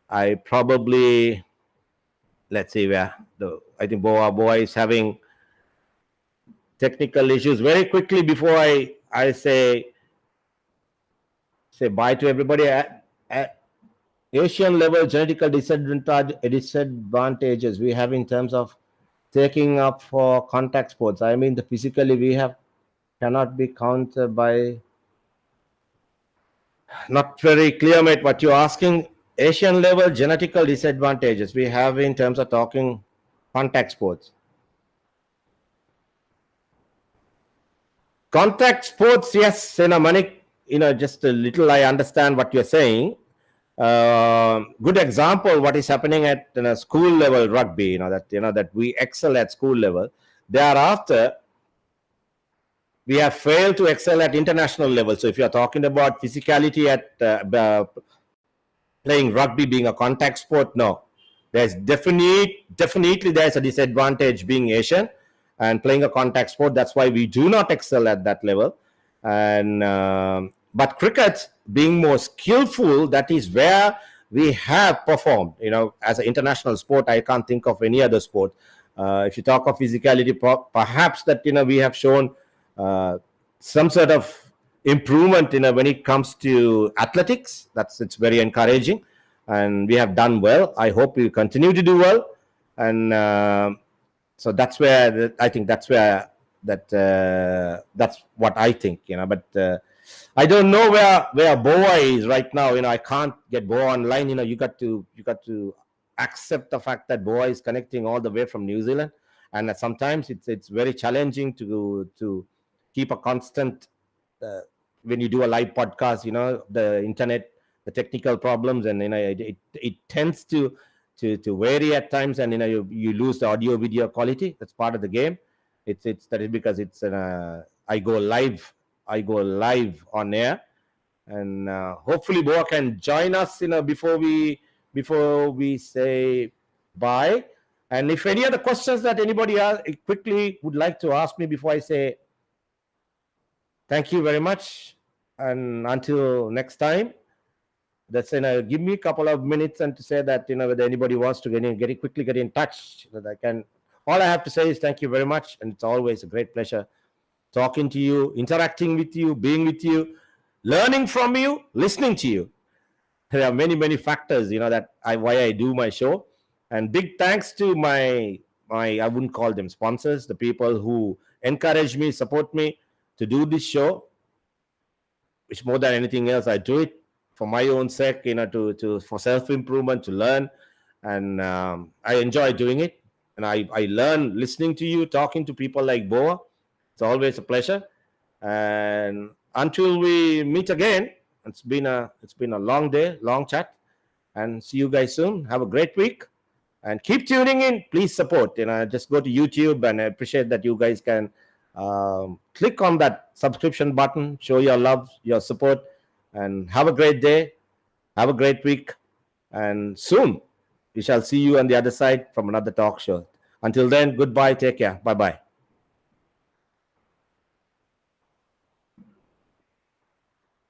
I probably, let's see where I think Boa is having technical issues. Very quickly before I say bye to everybody. At Asian level genetical disadvantages we have in terms of taking up for contact sports. I mean, the physically we cannot be countered by. Not very clear, mate, what you're asking. Asian level genetical disadvantages we have in terms of talking contact sports. Contact sports, yes, Manik, just a little I understand what you're saying. Good example, what is happening at school level rugby, that we excel at school level. Thereafter, we have failed to excel at international level. So if you're talking about physicality at playing rugby being a contact sport, no. There's definitely there's a disadvantage being Asian and playing a contact sport. That's why we do not excel at that level. And but cricket being more skillful, that is where we have performed. As an international sport, I can't think of any other sport. If you talk of physicality, perhaps that we have shown some sort of improvement when it comes to athletics. It's very encouraging, and we have done well. I hope we continue to do well, and so that's where I think that's where that's what I think. But I don't know where Boa is right now. I can't get Boa online. You got to accept the fact that Boa is connecting all the way from New Zealand, and sometimes it's very challenging to keep a constant when you do a live podcast. The internet, the technical problems, and it tends to vary at times, and you lose the audio video quality. That's part of the game. That is because it's I go live on air, and hopefully Boa can join us before we say bye. And if any other questions that anybody quickly would like to ask me before I say thank you very much, and until next time, that's give me a couple of minutes and to say that whether anybody wants to quickly get in touch, that I can. All I have to say is thank you very much, and it's always a great pleasure talking to you, interacting with you, being with you, learning from you, listening to you. There are many factors that why I do my show. And big thanks to my I wouldn't call them sponsors, the people who encourage me, support me to do this show, which more than anything else I do it for my own sake, for self-improvement, to learn. And I enjoy doing it, and I learn listening to you, talking to people like Boa. It's always a pleasure. And until we meet again, it's been a long day, long chat, and see you guys soon. Have a great week, and keep tuning in. Please support. Just go to YouTube, and I appreciate that you guys can click on that subscription button, show your love, your support, and have a great day. Have a great week, and soon we shall see you on the other side from another talk show. Until then, goodbye. Take care. Bye-bye.